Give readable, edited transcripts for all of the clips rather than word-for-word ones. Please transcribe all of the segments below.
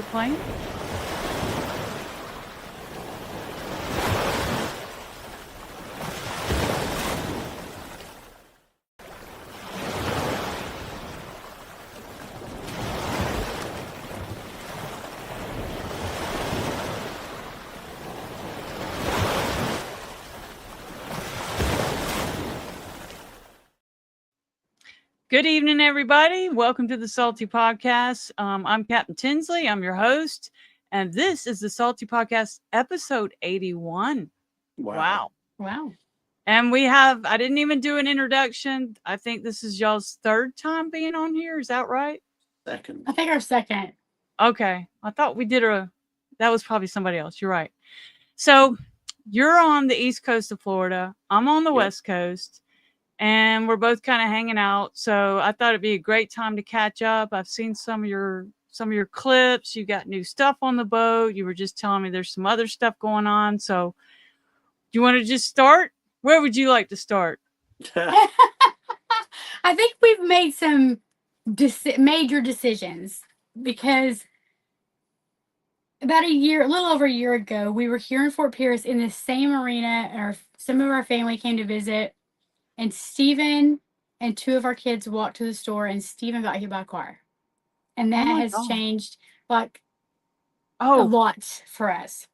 it playing? Good evening, everybody. Welcome to the Salty Podcast. I'm Captain Tinsley. I'm your host. And this is the Salty Podcast, episode 81. Wow. And I didn't even do an introduction. I think this is y'all's third time being on here. Is that right? Second. I think our second. Okay. I thought we did that was probably somebody else. You're right. So you're on the East Coast of Florida. I'm on the West Coast. And we're both kind of hanging out. So I thought it'd be a great time to catch up. I've seen some of your clips. You got new stuff on the boat. You were just telling me there's some other stuff going on. So do you want to just start? Where would you like to start? I think we've made some major decisions because about a little over a year ago, we were here in Fort Pierce in the same arena. And some of our family came to visit. And Steven and two of our kids walked to the store, and Steven got hit by a car. And that has changed a lot for us.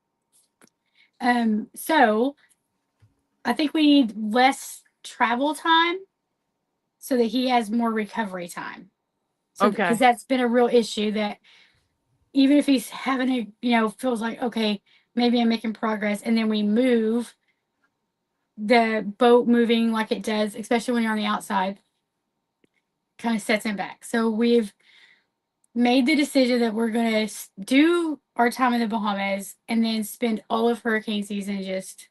So I think we need less travel time so that he has more recovery time. So, because that's been a real issue, that even if he's having feels like, okay, maybe I'm making progress, and then we move, the boat moving like it does, especially when you're on the outside, kind of sets him back. So we've made the decision that we're going to do our time in the Bahamas and then spend all of hurricane season just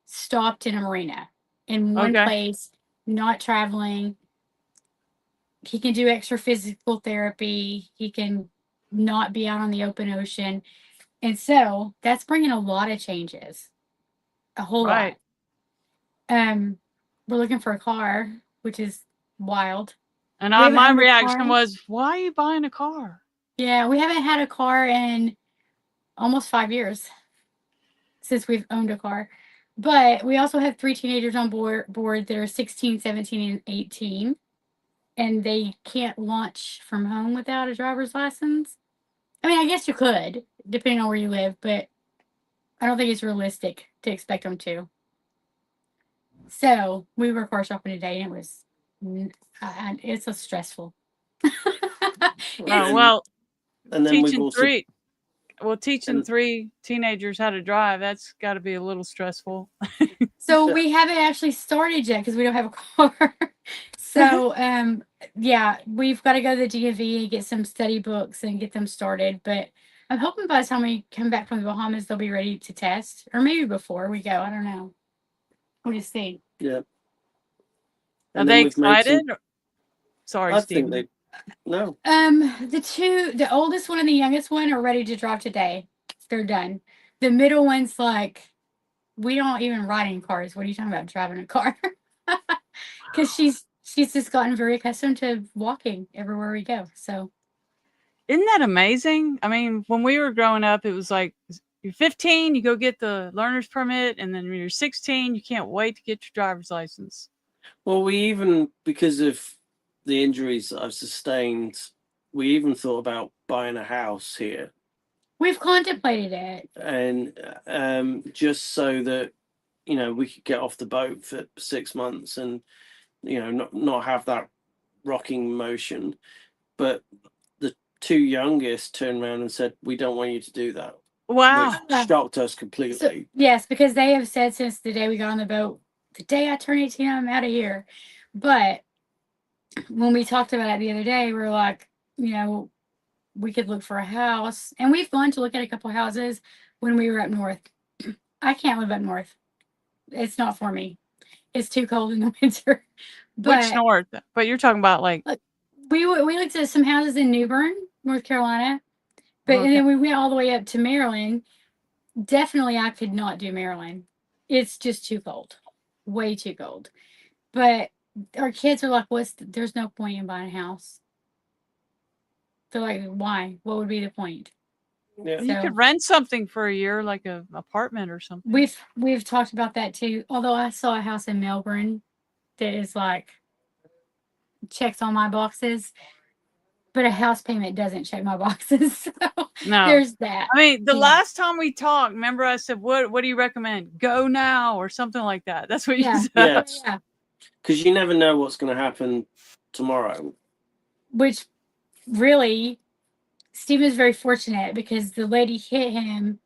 stopped in a marina in one place, not traveling. He can do extra physical therapy. He can not be out on the open ocean. And so that's bringing a lot of changes, a whole lot. We're looking for a car, which is wild. And my reaction was, why are you buying a car? Yeah, we haven't had a car in almost 5 years since we've owned a car. But we also have 3 teenagers on board that are 16, 17, and 18. And they can't launch from home without a driver's license. I mean, I guess you could, depending on where you live, but I don't think it's realistic to expect them to. So we were car shopping today, and it's so stressful. And then teaching 3 teenagers how to drive, that's got to be a little stressful. So we haven't actually started yet because we don't have a car. So we've got to go to the DMV and get some study books and get them started. But I'm hoping by the time we come back from the Bahamas, they'll be ready to test, or maybe before we go. I don't know. We'll just see. Yeah. Are they excited? Sorry, Steve. No. The oldest one and the youngest one are ready to drive today. They're done. The middle one's like, we don't even ride in cars. What are you talking about driving a car? Because she's just gotten very accustomed to walking everywhere we go. So, isn't that amazing? I mean, when we were growing up, it was like, you're 15, you go get the learner's permit, and then when you're 16, you can't wait to get your driver's license. Well, because of the injuries that I've sustained, we even thought about buying a house here. We've contemplated it. And just so that, we could get off the boat for 6 months and, not have that rocking motion. But the 2 youngest turned around and said, we don't want you to do that. Wow. Which shocked us completely. So, yes, because they have said since the day we got on the boat, the day I turn 18, I'm out of here. But when we talked about it the other day, we were like, we could look for a house. And we've gone to look at a couple houses when we were up north. I can't live up north. It's not for me. It's too cold in the winter. Which north? But you're talking about like... We looked at some houses in New Bern, North Carolina. But and then we went all the way up to Maryland. Definitely, I could not do Maryland. It's just too cold. Way too cold. But our kids are like, there's no point in buying a house. They're like, why? What would be the point? Yeah. You could rent something for a year, like a apartment or something. We've talked about that too. Although I saw a house in Melbourne that is like checks all my boxes, but a house payment doesn't check my boxes. So No, there's that. I mean, the Yeah. last time we talked, remember I said, "What do you recommend? Go now or something like that." That's what you said. Yes. Yeah. Because you never know what's going to happen tomorrow. Which really, Stephen's very fortunate because the lady hit him.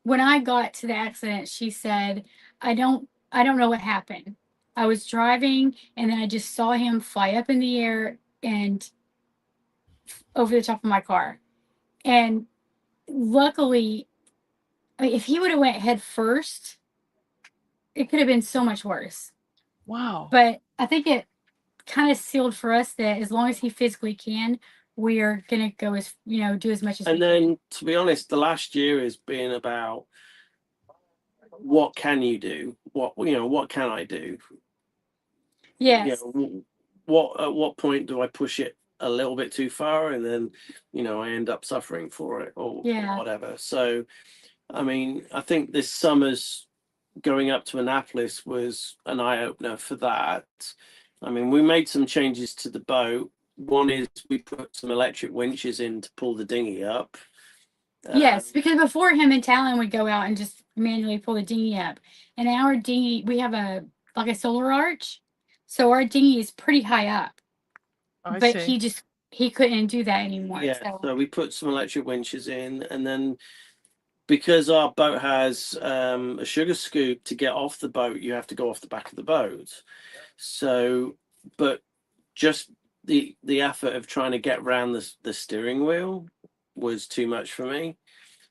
When I got to the accident, she said, I don't know what happened. I was driving and then I just saw him fly up in the air and over the top of my car. And luckily, I mean, if he would have went head first, it could have been so much worse. Wow. But I think it kind of sealed for us that as long as he physically can, we are gonna go as do as much as And we then, can. to be honest, the last year has been about what can you do? What can I do? Yes. At what point do I push it a little bit too far, and then I end up suffering for it or whatever. So, I mean, I think this summer's going up to Annapolis was an eye opener for that. I mean, we made some changes to the boat. One is we put some electric winches in to pull the dinghy up. Yes, because before him and Talon would go out and just manually pull the dinghy up. And our dinghy, we have a solar arch. So our dinghy is pretty high up. But he couldn't do that anymore. Yeah, so we put some electric winches in, and then because our boat has a sugar scoop, to get off the boat, you have to go off the back of the boat. So, but just the effort of trying to get around the steering wheel was too much for me.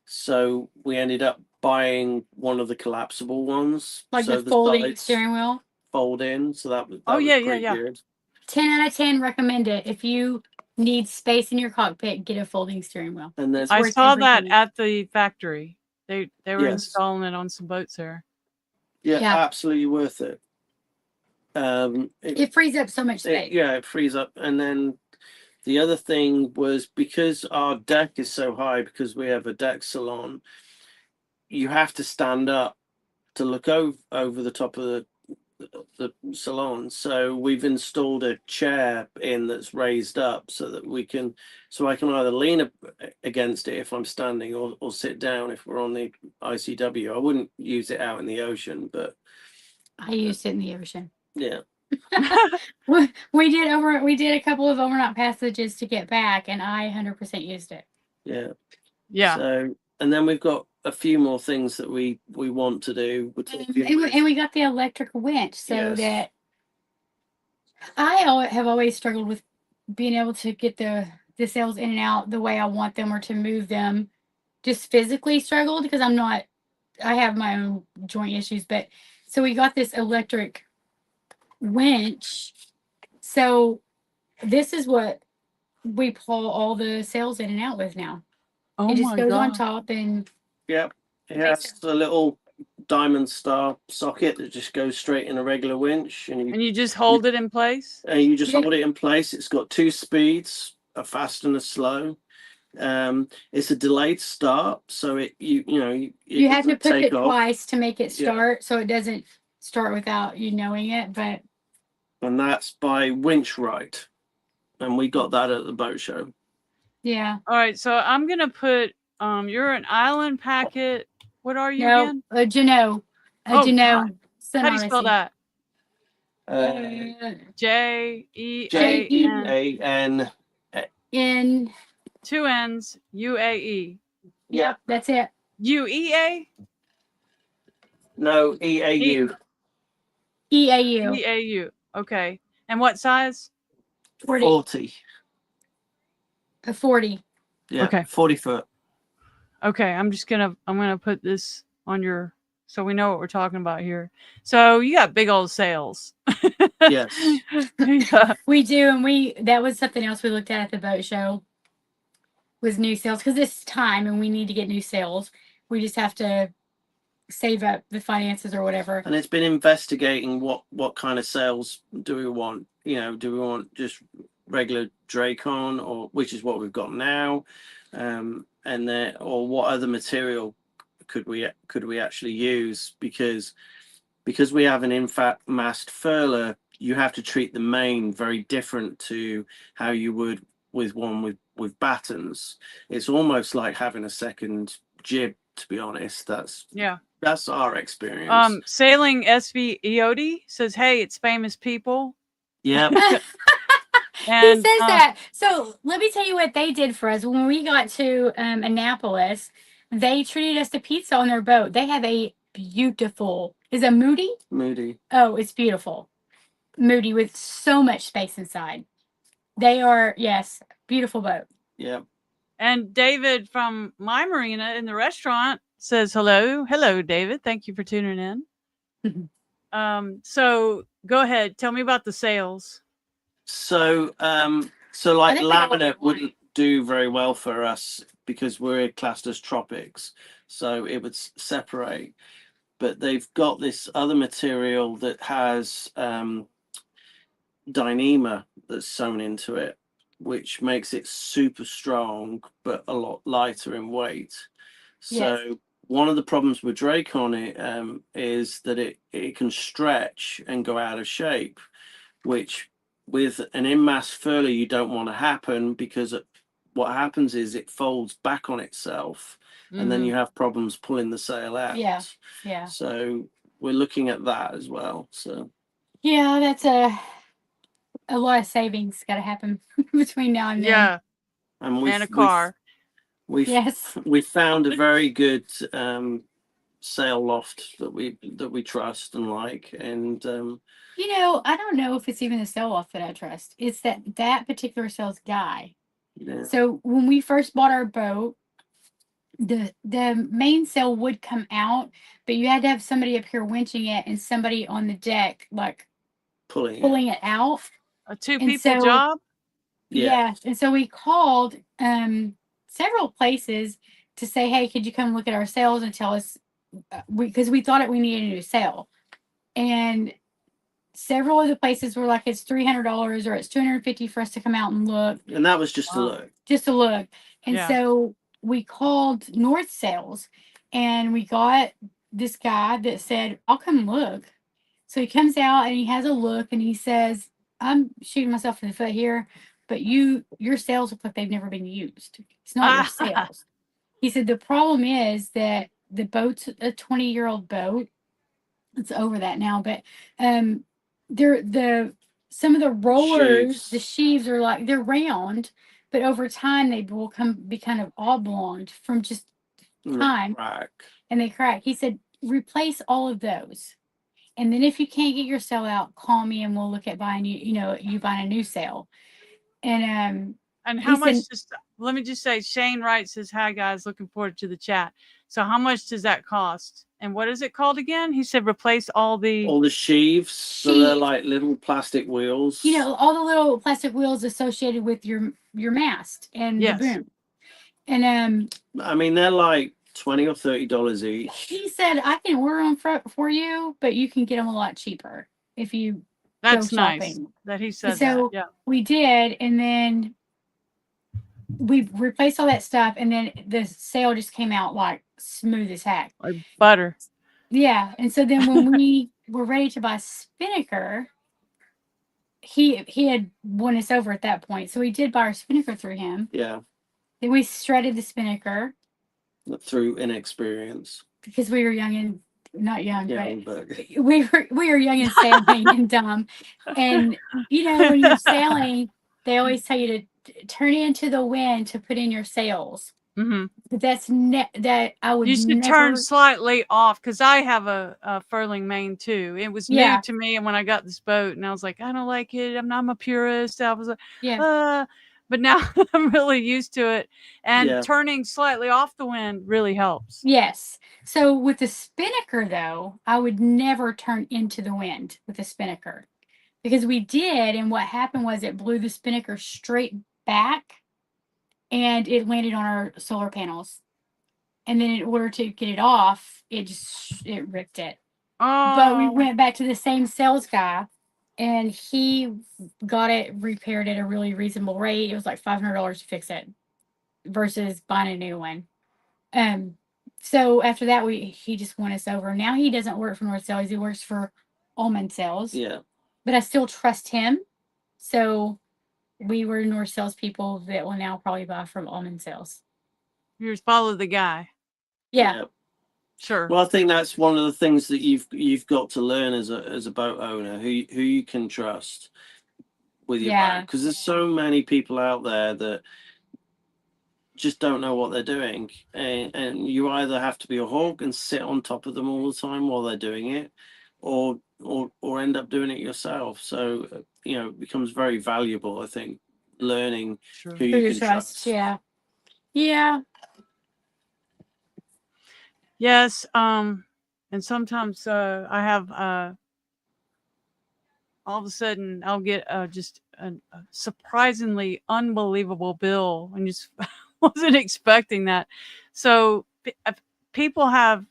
So we ended up buying one of the collapsible ones, like so the folding steering wheel. Fold in, so that was good. 10 out of 10, recommend it. If you need space in your cockpit, get a folding steering wheel. And then I saw that at the factory. They were installing it on some boats there. Yeah, absolutely worth it. It frees up so much space. It frees up. And then the other thing was, because our deck is so high, because we have a deck salon, you have to stand up to look over the top of the salon. So we've installed a chair in that's raised up so that I can either lean against it if I'm standing, or sit down if we're on the ICW. I wouldn't use it out in the ocean, but I used it in the ocean. Yeah. we did a couple of overnight passages to get back, and I 100% used it. Yeah. So, and then we've got a few more things that we want to do. And we got the electric winch, so that I have always struggled with being able to get the sails in and out the way I want them, or to move them. Just physically struggled because I have my own joint issues, but so we got this electric winch. So this is what we pull all the sails in and out with now. It just goes on top and it has a little diamond star socket that just goes straight in a regular winch, and you just hold it in place. And you just hold it in place. It's got 2 speeds, a fast and a slow. It's a delayed start, so you have to push it twice to make it start, so it doesn't start without you knowing it. And that's by Winch Right, and we got that at the boat show. Yeah. All right, so I'm gonna put you're an island packet. What are you again? Juneau. Juneau. How do you spell that? Jean. N. 2 N's. UAE. Yep, that's it. UEA? No, EAU. EAU. EAU. Okay. And what size? 40. A 40. Yeah. Okay. 40 foot. Okay, I'm gonna put this on so we know what we're talking about here. So you got big old sails. Yes. Yeah. We do, and that was something else we looked at the boat show. Was new sails, because it's time and we need to get new sails. We just have to save up the finances or whatever. And it's been investigating what kind of sails do we want. Do we want just regular Dracon, or which is what we've got now? and then, or what other material could we actually use, because we have an in-mast furler, you have to treat the main very different to how you would with one with battens. It's almost like having a second jib, to be honest. That's our experience. Sailing SV EOD says, hey, it's famous people. Yeah. He says that. So let me tell you what they did for us. When we got to Annapolis, they treated us to pizza on their boat. They have a beautiful, is it Moody? Moody. Oh, it's beautiful. Moody with so much space inside. They are, yes, beautiful boat. Yeah. And David from my marina in the restaurant says hello. Hello, David. Thank you for tuning in. So go ahead. Tell me about the sails. So like laminate wouldn't do very well for us because we're classed as tropics, so it would separate. But they've got this other material that has Dyneema that's sewn into it, which makes it super strong but a lot lighter in weight. So one of the problems with Drake on it is that it can stretch and go out of shape, which with an in-mast furler you don't want to happen, because what happens is it folds back on itself, and then you have problems pulling the sail out. Yeah. So we're looking at that as well. So yeah, that's a lot of savings got to happen between now and then. Yeah, and a car. We found a very good sail loft that we trust and like, and you know, I don't know if it's even the sail loft that I trust. It's that particular sales guy. Yeah. So when we first bought our boat, the main sail would come out, but you had to have somebody up here winching it and somebody on the deck like pulling it out. A two-people job? Yeah. And so we called several places to say, hey, could you come look at our sails and tell us, because we thought we needed a new sail. And several of the places were like, it's $300 or it's $250 for us to come out and look. And that was just to look. Just to look. And so we called North Sails and we got this guy that said, I'll come look. So he comes out and he has a look and he says, I'm shooting myself in the foot here, but your sails look like they've never been used. It's not your sails. He said, the problem is that the boat's a 20-year-old boat. It's over that now, but some of the rollers, the sheaves are like, they're round, but over time they will be kind of oblonged from just time, and they crack. He said, replace all of those, and then if you can't get your sail out, call me and we'll look at buying you buying a new sail. And how much? Let me just say, Shane Wright says, hi guys, looking forward to the chat. So how much does that cost? And what is it called again? He said replace all the sheaves. So they're like little plastic wheels. You know, all the little plastic wheels associated with your mast and the boom. And I mean, they're like $20 or $30 each. He said I can order them for you, but you can get them a lot cheaper if you That's go nice shopping. that he said so that. Yeah. We did, and then we replaced all that stuff, and then the sail just came out like smooth as heck. Like butter. Yeah. And so then when we were ready to buy Spinnaker, he had won us over at that point. So we did buy our Spinnaker through him. Yeah. Then we shredded the Spinnaker. Through inexperience. Because we were young and not young, but we were young and sailing and dumb. And you know, when you're sailing, they always tell you to turn into the wind to put in your sails. Mm-hmm. But that's that I would. You should turn slightly off, because I have a furling main too. It was new to me, and when I got this boat, and I was like, I don't like it. I'm a purist. I was like, but now I'm really used to it, and turning slightly off the wind really helps. Yes. So with the Spinnaker, though, I would never turn into the wind with the Spinnaker, because we did, and what happened was it blew the Spinnaker straight back, and it landed on our solar panels. And then in order to get it off, it ripped it. Oh. But we went back to the same sales guy, and he got it repaired at a really reasonable rate. It was like $500 to fix it. versus buying a new one. So after that, he just won us over. Now he doesn't work for North Sales. He works for Almond Sales. Yeah. But I still trust him. So we were North Sales people that will now probably buy from Almond Sales. You just follow the guy. Yeah. Sure. Well, I think that's one of the things that you've got to learn as a boat owner, who you can trust with your boat, because there's so many people out there that just don't know what they're doing, and you either have to be a hawk and sit on top of them all the time while they're doing it, or end up doing it yourself. So it becomes very valuable, I think, learning who you can trust. Yeah. Yes. And sometimes I have all of a sudden I'll get just a surprisingly unbelievable bill and just wasn't expecting that. So people have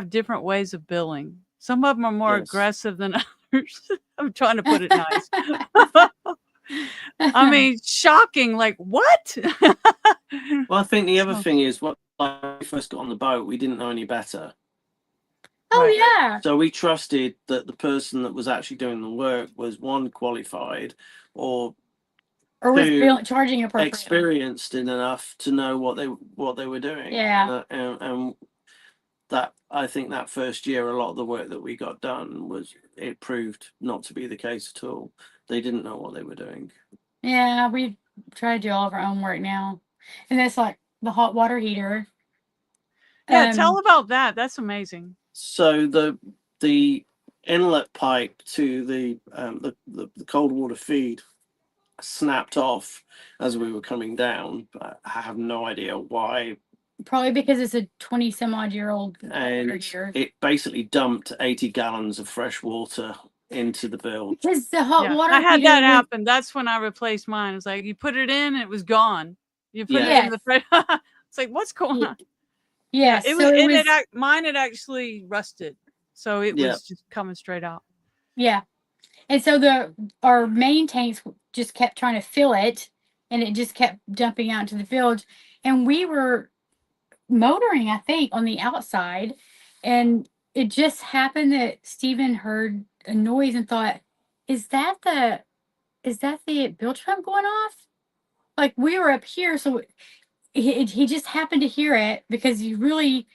different ways of billing. Some of them are more aggressive than others. I'm trying to put it nice. I mean, shocking. Like, what? Well, I think the other thing is, when we first got on the boat, we didn't know any better. Oh, yeah. So we trusted that the person that was actually doing the work was, one, qualified, or was charging appropriately, experienced enough to know what they were doing. Yeah. And that, I think, that first year, a lot of the work that we got done it proved not to be the case at all. They didn't know what they were doing. Yeah, we try to do all of our own work now, and that's like the hot water heater. Yeah, tell about that. That's amazing. So the inlet pipe to the cold water feed snapped off as we were coming down. But I have no idea why. Probably because it's a 20-some-odd-year-old and it basically dumped 80 gallons of fresh water into the bilge. Because the hot water I had that happen. That's when I replaced mine. It was like, you put it in, it was gone. You put it in the fresh. It's like, what's going on? Yeah, it so was. Mine had actually rusted, so it was just coming straight out. Yeah, and so our main tanks just kept trying to fill it, and it just kept dumping out into the bilge, and we were motoring, I think, on the outside, and it just happened that Stephen heard a noise and thought, is that the bilge pump going off? Like, we were up here, so he just happened to hear it, because you really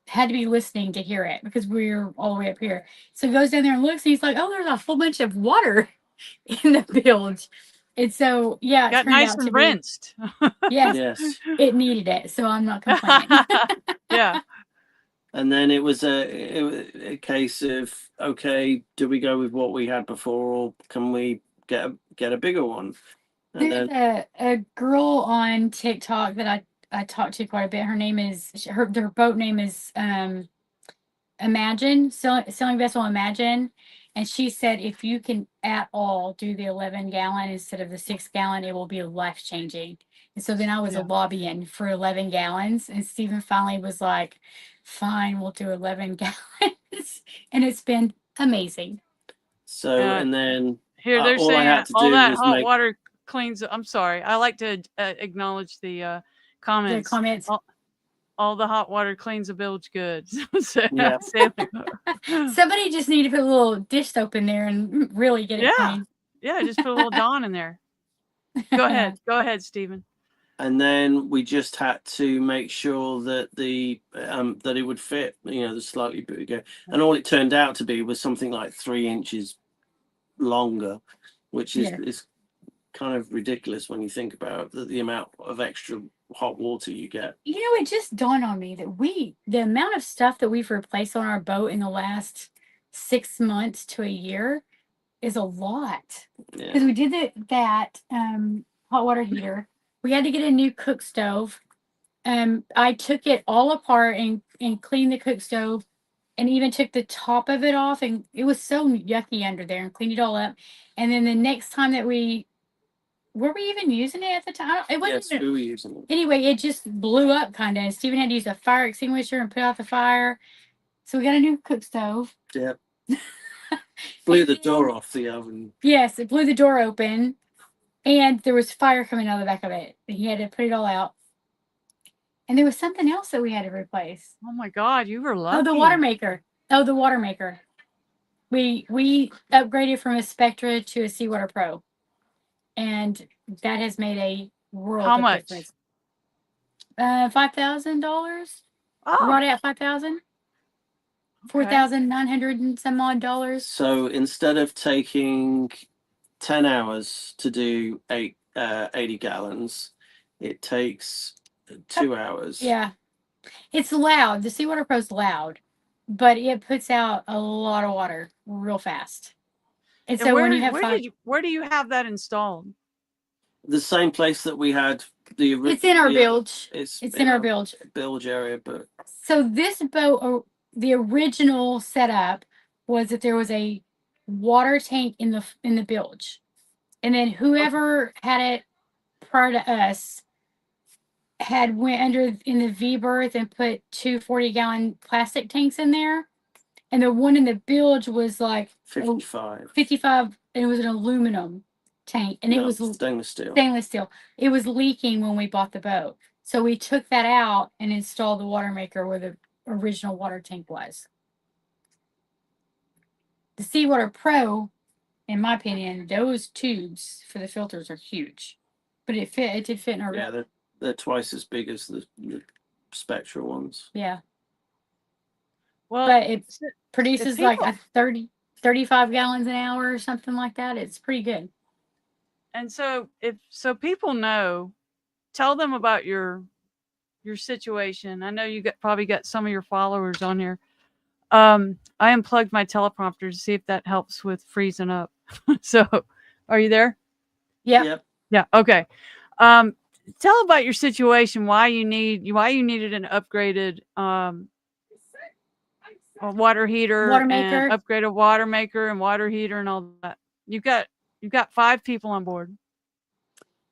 had to be listening to hear it, because we were all the way up here. So he goes down there and looks, and he's like, oh, there's a whole bunch of water in the bilge. And so, yeah, it got nice and rinsed. Yes, it needed it, so I'm not complaining. Yeah. And then it was a case of, okay, do we go with what we had before, or can we get a bigger one? And there's a girl on TikTok that I talked to quite a bit. Her name is her boat name is Imagine, Sailing Vessel Imagine. And she said, if you can at all do the 11-gallon instead of the 6-gallon, it will be life-changing. And so then I was lobbying for 11 gallons. And Stephen finally was like, fine, we'll do 11 gallons. And it's been amazing. So, and then here they're saying all that hot water cleans. I'm sorry. I like to acknowledge the comments. The comments. All the hot water cleans the bilge good. Somebody just need to put a little dish soap in there and really get it clean. Yeah, just put a little Dawn in there. Go ahead. Go ahead, Stephen. And then we just had to make sure that that it would fit, the slightly bigger. And all it turned out to be was something like 3 inches longer, which is kind of ridiculous when you think about the amount of extra hot water you get. It just dawned on me that the amount of stuff that we've replaced on our boat in the last 6 months to a year is a lot. Because we did that hot water heater. We had to get a new cook stove. I took it all apart and cleaned the cook stove, and even took the top of it off, and it was so yucky under there, and cleaned it all up. And then the next time that were we even using it at the time? It wasn't we were using it. Anyway, it just blew up kind of. And Stephen had to use a fire extinguisher and put out the fire. So we got a new cook stove. Yep. Blew the door off the oven. Yes, it blew the door open. And there was fire coming out of the back of it. He had to put it all out. And there was something else that we had to replace. Oh my God, you were lucky. Oh, the water maker. Oh, the water maker. We upgraded from a Spectra to a Seawater Pro. And that has made a world How of much? difference. $5,000. Oh, Right at 5,000. okay. $4,900 and some odd dollars. So instead of taking 10 hours to do 80 gallons, it takes 2 hours. Yeah. It's loud. The Seawater Pro's loud, but it puts out a lot of water real fast. And so when you have where do you have that installed? The same place that we had the original. It's in our bilge. It's in our bilge. Bilge area, but so this boat, the original setup was that there was a water tank in the bilge, and then whoever had it prior to us had went under in the V berth and put 2 40-gallon plastic tanks in there, and the one in the bilge was like 55. 55, and it was an aluminum tank, and it was stainless steel. Stainless steel. It was leaking when we bought the boat, so we took that out and installed the water maker where the original water tank was. The Seawater Pro, in my opinion, those tubes for the filters are huge, but it did fit in our Yeah, they're twice as big as the Spectra ones. Yeah. Well, but it produces like a 35 gallons an hour or something like that. It's pretty good. And so people know, tell them about your situation. I know you probably got some of your followers on here. I unplugged my teleprompter to see if that helps with freezing up. So, are you there? Yep. Yeah. Okay. Tell about your situation. Why you needed an upgraded a water heater, and upgrade a water maker and water heater and all that. You've got 5 people on board.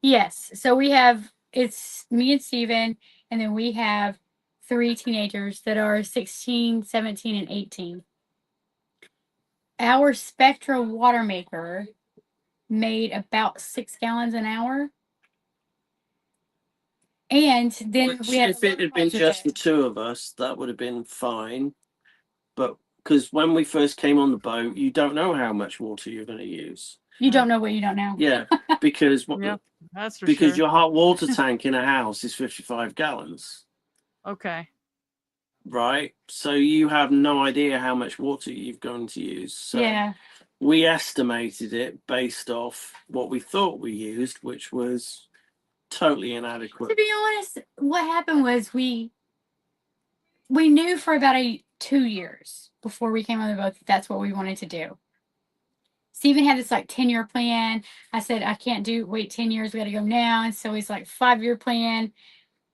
Yes. So it's me and Steven, and then we have 3 teenagers that are 16, 17, and 18. Our Spectra water maker made about 6 gallons an hour. And then if it had been just the 2 of us, that would have been fine. But because when we first came on the boat, you don't know how much water you're going to use. You don't know what you don't know. Yeah, because that's for because sure. your hot water tank in a house is 55 gallons. Okay. Right, so you have no idea how much water you're going to use. So we estimated it based off what we thought we used, which was totally inadequate. To be honest, what happened was we knew for about 2 years before we came on the boat that that's what we wanted to do. Steven had this like 10-year plan. I said, I can't wait 10 years. We got to go now. And so he's like 5-year plan.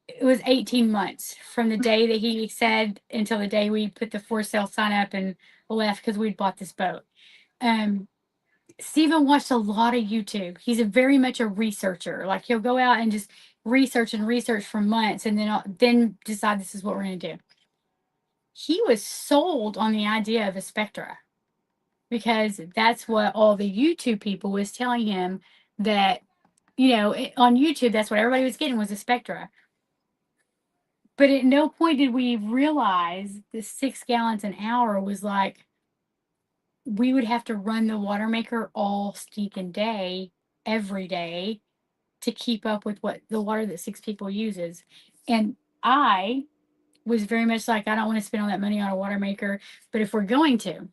It was 18 months from the day that he said until the day we put the for sale sign up and left because we'd bought this boat. Steven watched a lot of YouTube. He's very much a researcher. Like he'll go out and just research for months and then decide this is what we're going to do. He was sold on the idea of a Spectra because that's what all the YouTube people was telling him, that, on YouTube, that's what everybody was getting was a Spectra. But at no point did we realize the 6 gallons an hour was like, we would have to run the water maker all stinking day, every day, to keep up with what the water that 6 people uses. And I was very much like, I don't want to spend all that money on a water maker, but if we're going to,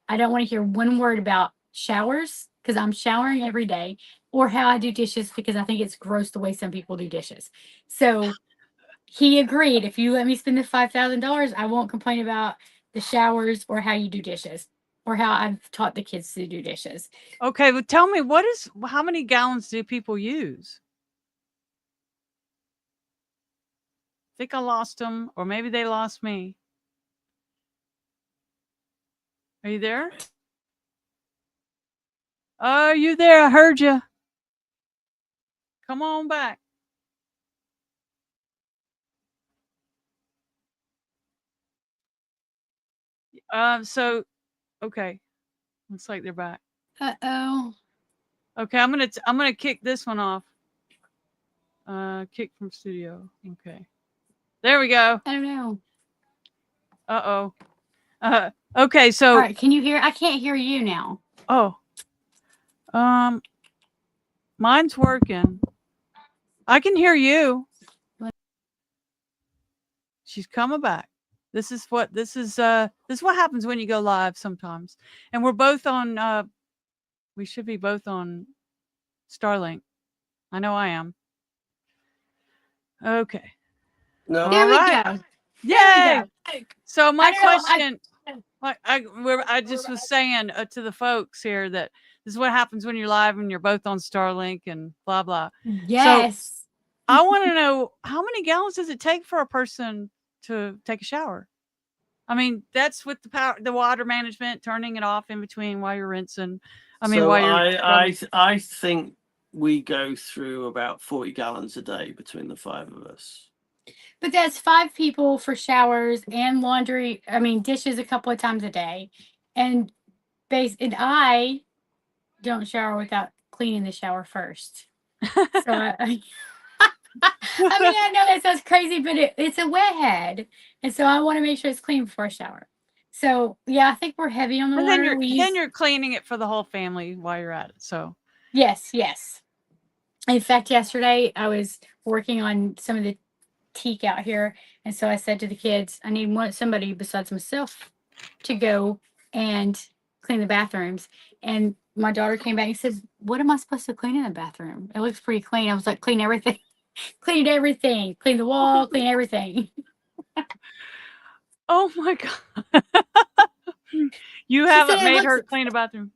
I don't want to hear one word about showers, because I'm showering every day, or how I do dishes, because I think it's gross the way some people do dishes. So he agreed, if you let me spend the $5,000, I won't complain about the showers or how you do dishes or how I've taught the kids to do dishes. Okay, well, tell me, how many gallons do people use? I think I lost them, or maybe they lost me. Are you there? Oh, you there? I heard you. Come on back. So, okay. Looks like they're back. Uh-oh. Okay, I'm gonna kick this one off. Kick from studio. Okay, there we go. I don't know. Okay, so all right, can you hear? I can't hear you now. Oh, mine's working. I can hear you. She's coming back. This is what happens when you go live sometimes. And we're both on we should be both on Starlink. I know I am. Okay. No. There we right. go. Yay! So my question, I just was saying to the folks here that this is what happens when you're live and you're both on Starlink and blah blah. Yes. So I want to know, how many gallons does it take for a person to take a shower? I mean, that's with the water management, turning it off in between while you're rinsing. I think we go through about 40 gallons a day between the 5 of us. But that's 5 people for showers and laundry. I mean, dishes a couple of times a day, and I don't shower without cleaning the shower first. So I mean, I know that sounds crazy, but it's a wet head, and so I want to make sure it's clean before I shower. So yeah, I think we're heavy on the water. Then you're cleaning it for the whole family while you're at it. So yes. In fact, yesterday I was working on some of the teak out here, and so I said to the kids, I need somebody besides myself to go and clean the bathrooms. And my daughter came back and said, what am I supposed to clean in the bathroom? It looks pretty clean. I was like, clean everything. Clean everything. Clean the wall. Clean everything. Oh my God. You haven't made her clean a bathroom?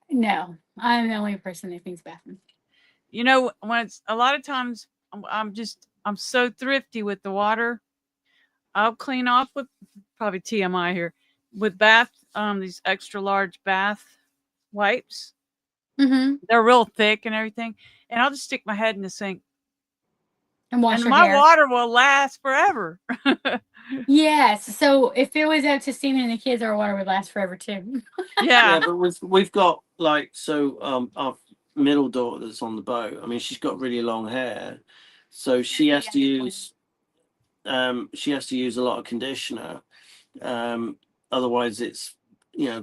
No, I'm the only person that cleans the bathroom. You know, when it's a lot of times I'm so thrifty with the water. I'll clean off with, probably TMI here, with these extra large bath wipes. Mm-hmm. They're real thick and everything. And I'll just stick my head in the sink. And wash your my hair. Water will last forever. Yes. So if it was up to Steven and the kids, our water would last forever too. Yeah, but we've got our middle daughter that's on the boat. I mean, she's got really long hair, so she has to use a lot of conditioner. Otherwise it's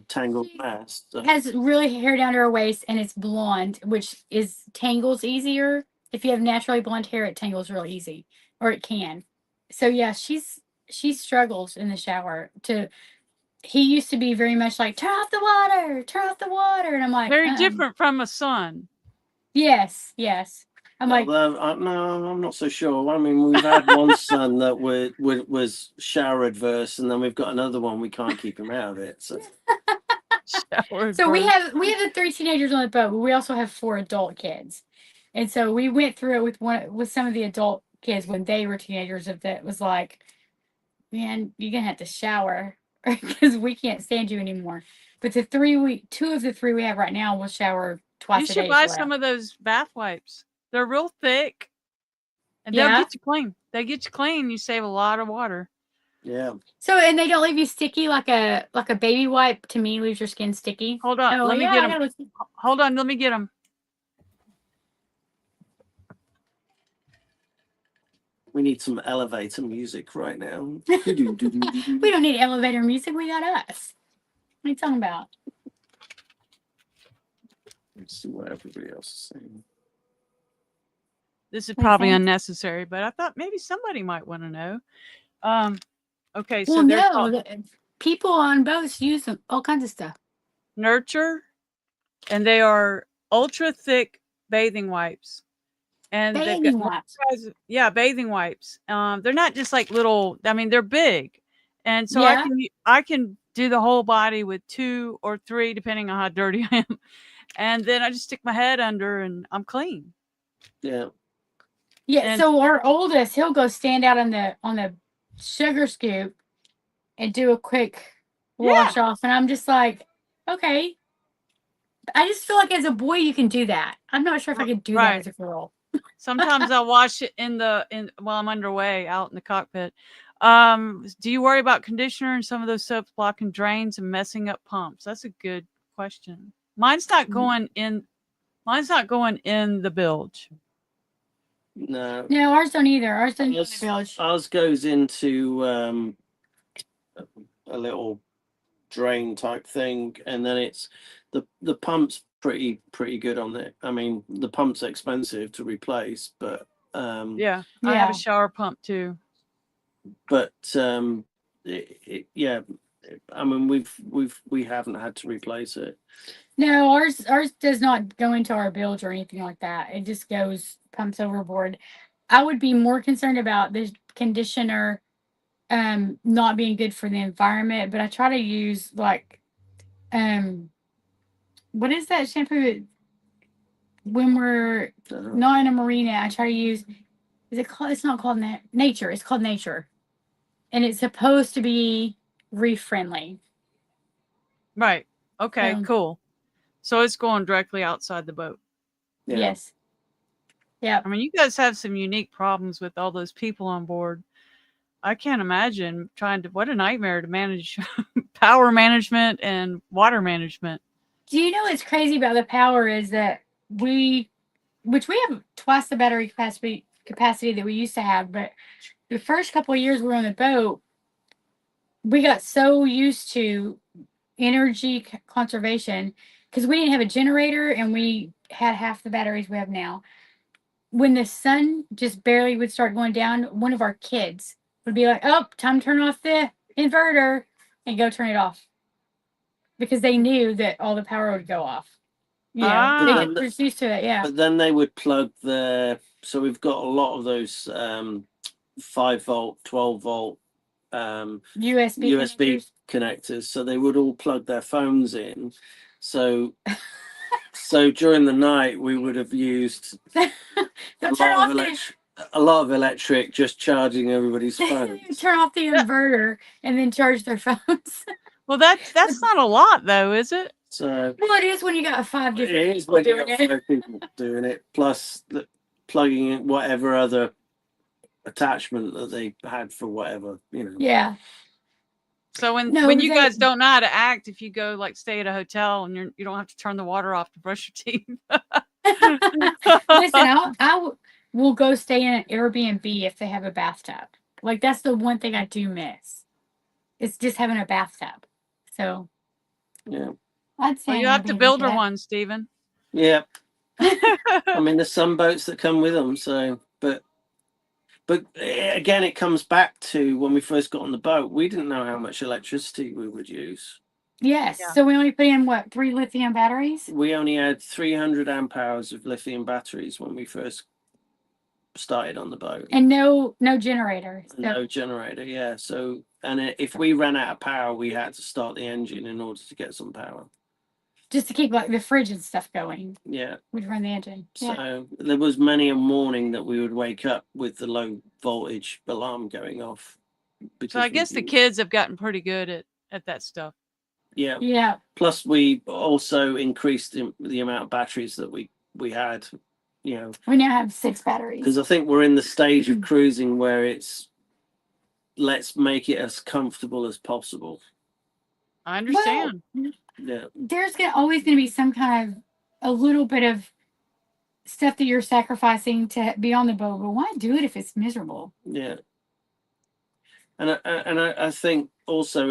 tangled fast. So. Has really hair down to her waist, and it's blonde, which tangles easier. If you have naturally blonde hair, it tangles real easy, or it can. So yeah, she struggles in the shower. He used to be very much like, turn off the water, and I'm like, very different from a son. Yes. I'm like, no, I'm not so sure. I mean, we've had one son that was shower adverse, and then we've got another one we can't keep him out of it. So, so we have the 3 teenagers on the boat, but we also have 4 adult kids, and so we went through it with some of the adult kids when they were teenagers. That was like, man, you're gonna have to shower because we can't stand you anymore. But 2 of the 3 we have right now will shower twice a day. You should buy some of those bath wipes. They're real thick, and they'll get you clean. They get you clean. You save a lot of water. Yeah. So, and they don't leave you sticky like a baby wipe. To me, leaves your skin sticky. Hold on, let me get them. Hold on, let me get them. We need some elevator music right now. We don't need elevator music. We got us. What are you talking about? Let's see what everybody else is saying. This is probably unnecessary, but I thought maybe somebody might want to know. Okay, so people on boats use them, all kinds of stuff. Nurture, and they are ultra thick bathing wipes. And bathing wipes. Bathing wipes. They're not just like little. I mean, they're big, and so I can do the whole body with 2 or 3, depending on how dirty I am, and then I just stick my head under, and I'm clean. Yeah. Yeah. So our oldest, he'll go stand out on the sugar scoop and do a quick wash off, and I'm just like, okay. I just feel like as a boy you can do that. I'm not sure if I could do that as a girl. Sometimes I'll wash it while I'm underway out in the cockpit. Do you worry about conditioner and some of those soaps blocking drains and messing up pumps? That's a good question. Mine's not going in Mine's not going in the bilge. No. No, ours don't either. Ours don't go in the bilge. Ours goes into a little drain type thing, and then it's the pump's pretty good on it. I mean, the pump's expensive to replace, but yeah, I have a shower pump too. But yeah, I mean, we haven't had to replace it. No, ours does not go into our bilge or anything like that. It just goes pumps overboard. I would be more concerned about the conditioner not being good for the environment, but I try to use like what is that shampoo when we're not in a marina? I try to use, is it called, it's not called Nature, it's called Nature, and it's supposed to be reef friendly. Right. Okay, cool. So it's going directly outside the boat. Yeah. Yes. Yeah. I mean, you guys have some unique problems with all those people on board. I can't imagine what a nightmare to manage power management and water management. Do you know what's crazy about the power is that we have twice the battery capacity that we used to have, but the first couple of years we were on the boat, we got so used to energy conservation because we didn't have a generator and we had half the batteries we have now. When the sun just barely would start going down, one of our kids would be like, "Oh, time to turn off the inverter," and go turn it off because they knew that all the power would go off. You know, they get pretty used to it. Yeah. But then they would plug so we've got a lot of those 5-volt, 12-volt USB connectors. So they would all plug their phones in. So during the night we would have used a lot of electric just charging everybody's phones. Turn off the inverter and then charge their phones. Well, that's not a lot though, is it? So well, it is when you got 5 different people doing it. 5 people doing it, plus plugging in whatever other attachment that they had for whatever, you know. Yeah. So when you guys don't know how to act, if you go like stay at a hotel and you don't have to turn the water off to brush your teeth. Listen, I will go stay in an Airbnb if they have a bathtub. Like that's the one thing I do miss. It's just having a bathtub. So yeah. I'd say you have to build her one, Stephen. Yeah. I mean, there's some boats that come with them. So, but again, it comes back to when we first got on the boat. We didn't know how much electricity we would use. Yes. Yeah. So we only put in 3 lithium batteries? We only had 300 amp hours of lithium batteries when we first started on the boat. And no generator. So. No generator, yeah. So, and if we ran out of power, we had to start the engine in order to get some power. Just to keep like the fridge and stuff going. Yeah. We'd run the engine. So there was many a morning that we would wake up with the low voltage alarm going off. So I guess the kids have gotten pretty good at that stuff. Yeah. Yeah. Plus we also increased the amount of batteries that we had, you know. We now have 6 batteries. Because I think we're in the stage of cruising where it's let's make it as comfortable as possible. I understand. Well, yeah. There's always going to be some kind of a little bit of stuff that you're sacrificing to be on the boat, but why do it if it's miserable? Yeah. And I think also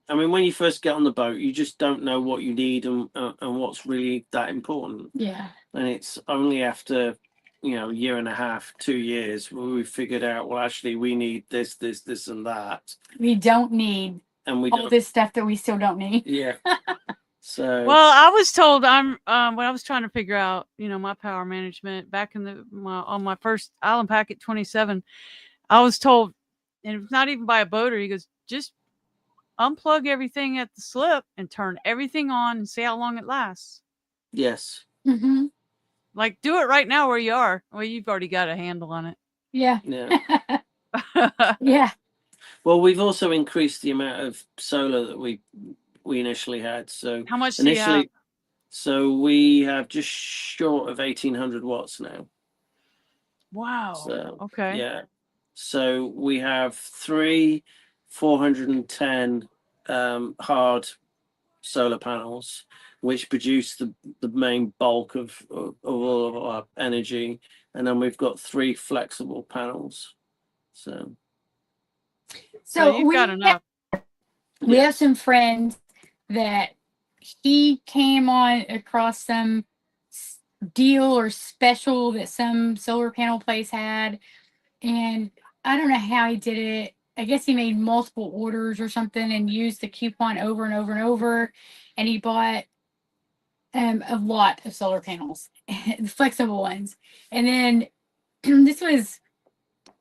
when you first get on the boat, you just don't know what you need and what's really that important. Yeah. And it's only after, a year and a half, 2 years, where we figured out, well, actually, we need this, and that. We don't need all this stuff that we still don't need. Yeah. So. Well, I was told when I was trying to figure out, my power management back in on my first Island Packet 27, I was told, and it's not even by a boater, he goes, just unplug everything at the slip and turn everything on and see how long it lasts. Yes. Mm-hmm. Like, do it right now where you are. Well, you've already got a handle on it. Yeah. Yeah. Yeah. Well, we've also increased the amount of solar that we initially had. So how much do you have? So we have just short of 1,800 watts now. Wow. So, okay. Yeah. So we have 3 410 hard solar panels, which produce the main bulk of all of our energy. And then we've got 3 flexible panels. So you've got enough. We have some friends that he came on across some deal or special that some solar panel place had, and I don't know how he did it. I guess he made multiple orders or something and used the coupon over and over and over, and he bought a lot of solar panels, the flexible ones. And then this was,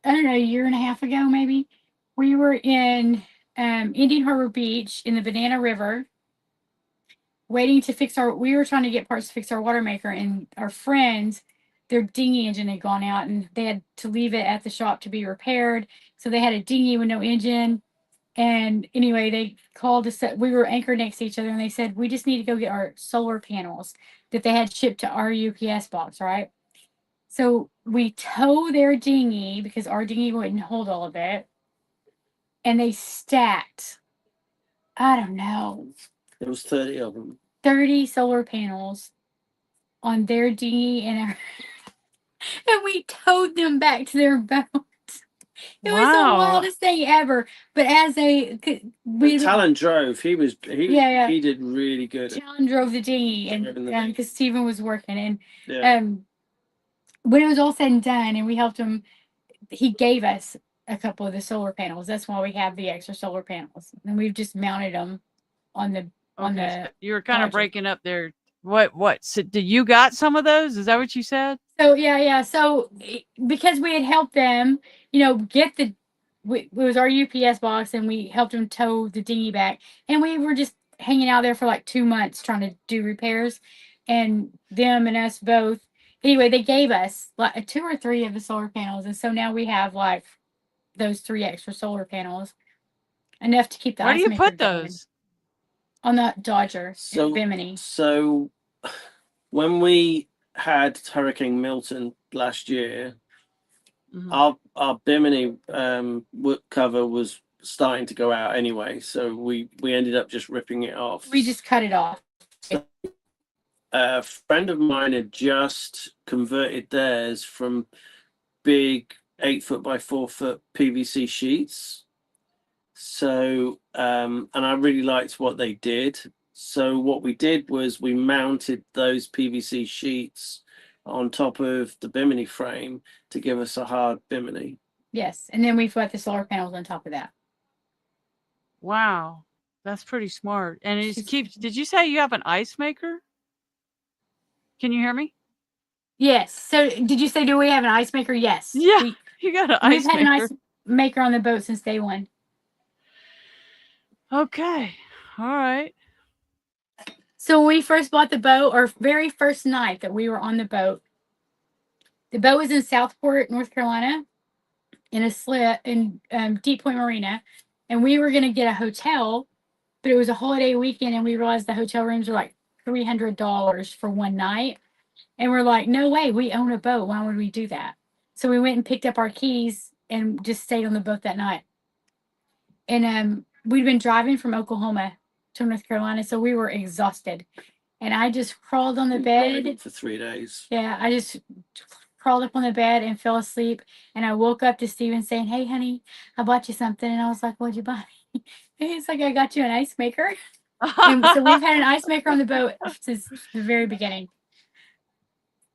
I don't know, a year and a half ago maybe. We were in Indian Harbor Beach in the Banana River, waiting to fix we were trying to get parts to fix our water maker, and our friends, their dinghy engine had gone out and they had to leave it at the shop to be repaired. So they had a dinghy with no engine. And anyway, they called us. We were anchored next to each other, and they said, we just need to go get our solar panels that they had shipped to our UPS box, right? So we tow their dinghy because our dinghy wouldn't hold all of it. And they stacked, I don't know, there was 30 of them. 30 solar panels on their dinghy, and we towed them back to their boat. It was the wildest thing ever. But as Talon drove, he did really good. Talon drove the dinghy, and because Stephen was working, and when it was all said and done, and we helped him, he gave us a couple of the solar panels. That's why we have the extra solar panels, and we've just mounted them on the so you were kind of breaking up there. What? So do you got some of those? Is that what you said? So yeah. So because we had helped them, get it was our UPS box, and we helped them tow the dinghy back, and we were just hanging out there for like 2 months trying to do repairs, and them and us both. Anyway, they gave us like 2 or 3 of the solar panels, and so now we have like those 3 extra solar panels, enough to keep the. Where do you put those? On the Dodger, Bimini. So when we had Hurricane Milton last year, our Bimini wood cover was starting to go out anyway, so we ended up just ripping it off. We just cut it off. So, a friend of mine had just converted theirs from big 8-foot by 4-foot PVC sheets. So, and I really liked what they did. So what we did was we mounted those PVC sheets on top of the Bimini frame to give us a hard Bimini. Yes, and then we put the solar panels on top of that. Wow, that's pretty smart. And it just keeps. Did you say you have an ice maker? Can you hear me? Yes. So did you say, do we have an ice maker? Yes. Yeah, you got an ice maker. We've had an ice maker on the boat since day one. Okay. All right. So when we first bought the boat, our very first night that we were on the boat was in Southport, North Carolina, in a slip in Deep Point Marina, and we were going to get a hotel, but it was a holiday weekend, and we realized the hotel rooms were like $300 for one night, and we're like, no way, we own a boat. Why would we do that? So we went and picked up our keys and just stayed on the boat that night. And we'd been driving from Oklahoma to North Carolina, so we were exhausted. And I just crawled on the bed for 3 days. Yeah, I just crawled up on the bed and fell asleep. And I woke up to Steven saying, "Hey, honey, I bought you something." And I was like, "What'd you buy me?" He's like, "I got you an ice maker." And so we've had an ice maker on the boat since the very beginning.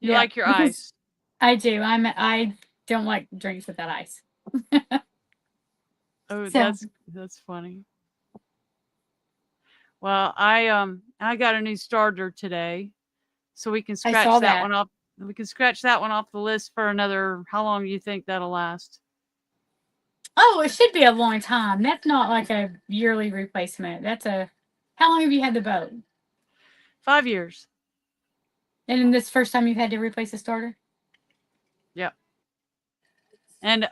You like your ice? I do. I don't like drinks without ice. Oh, so, that's funny. Well, I got a new starter today, so we can scratch that one off. We can scratch that one off the list for another. How long do you think that'll last? Oh, it should be a long time. That's not like a yearly replacement. How long have you had the boat? 5 years. And this first time you've had to replace the starter? Yep. And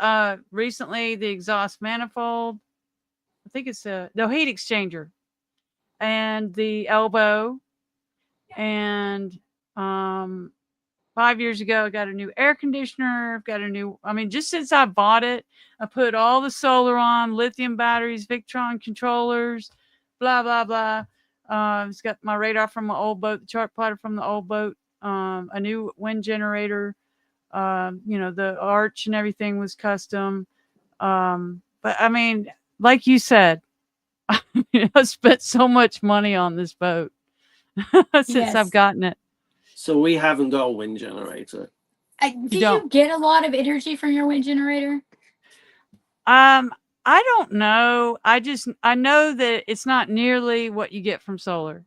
recently the exhaust manifold, I think it's the heat exchanger, and the elbow, and 5 years ago I got a new air conditioner. I've got just since I bought it, I put all the solar on, lithium batteries, Victron controllers, blah blah blah. It's got my radar from my old boat, the chart plotter from the old boat, a new wind generator. The arch and everything was custom. But I mean, like you said, I spent so much money on this boat since I've gotten it. So we haven't got a wind generator. Do you get a lot of energy from your wind generator? I don't know. I know that it's not nearly what you get from solar.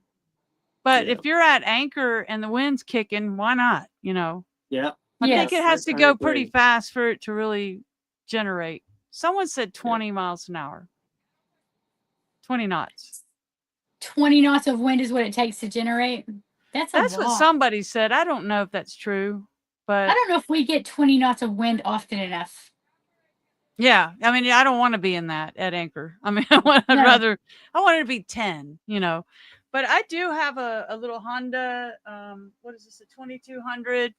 But if you're at anchor and the wind's kicking, why not? Yeah. I think it has to go pretty fast for it to really generate. Someone said 20 miles an hour. 20 knots. 20 knots of wind is what it takes to generate. That's what somebody said. I don't know if that's true, but I don't know if we get 20 knots of wind often enough. Yeah, I mean, I don't want to be in that at anchor. I mean, I want it to be 10, But I do have a little Honda. What is this? A 2200.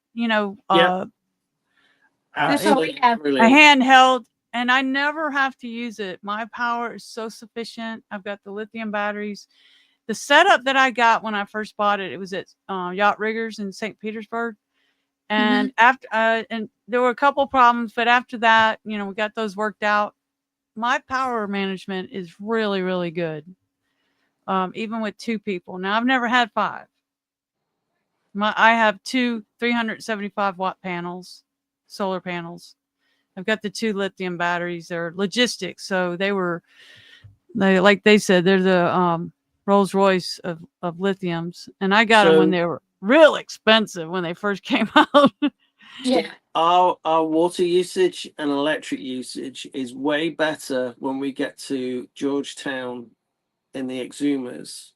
That's what we have. A handheld, and I never have to use it. My power is so sufficient. I've got the lithium batteries. The setup that I got when I first bought it, it was at Yacht Riggers in St. Petersburg. And after, and there were a couple problems, but after that, we got those worked out. My power management is really, really good. Even with 2 people. Now I've never had 5. I have 2 375 watt panels, solar panels. I've got the 2 lithium batteries. They're logistics. So like they said, they're the Rolls Royce of lithiums. And I got them when they were real expensive when they first came out. Yeah. Our water usage and electric usage is way better when we get to Georgetown in the Exumas,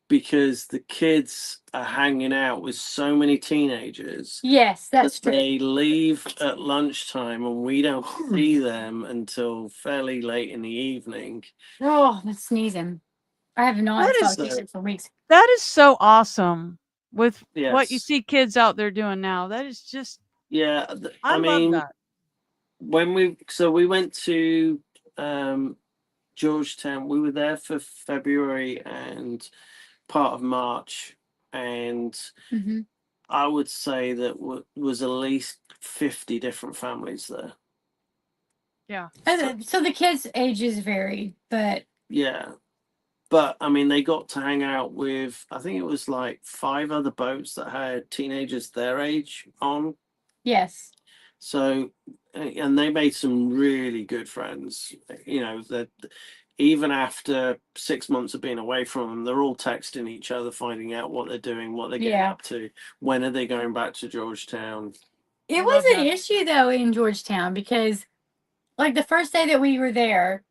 because the kids are hanging out with so many teenagers. Yes, that's true. They leave at lunchtime and we don't see them until fairly late in the evening. Oh, that's sneezing. I have not talked to it for weeks. That is so awesome with what you see kids out there doing now. That is just I mean, love that. When we went to Georgetown, we were there for February and part of March, and I would say that was at least 50 different families there. Yeah. So the kids' ages vary, but but I mean, they got to hang out with, I think it was like 5 other boats that had teenagers their age on. Yes. So, and they made some really good friends. That even after 6 months of being away from them, they're all texting each other, finding out what they're doing, what they're getting up to, when are they going back to Georgetown. It was an issue though in Georgetown, because like the first day that we were there,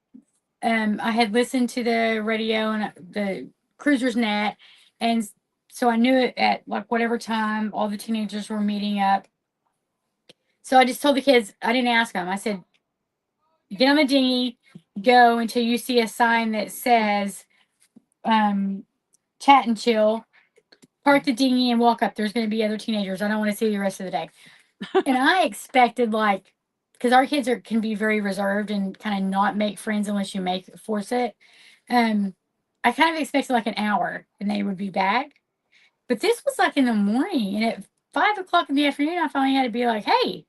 I had listened to the radio and the cruiser's net, and so I knew it at like whatever time all the teenagers were meeting up. So I just told the kids, I didn't ask them. I said, get on the dinghy, go until you see a sign that says chat and chill. Park the dinghy and walk up. There's going to be other teenagers. I don't want to see you the rest of the day. And I expected, like, because our kids can be very reserved and kind of not make friends unless you force it. I kind of expected like an hour and they would be back. But this was like in the morning, and at 5 o'clock in the afternoon, I finally had to be like, hey,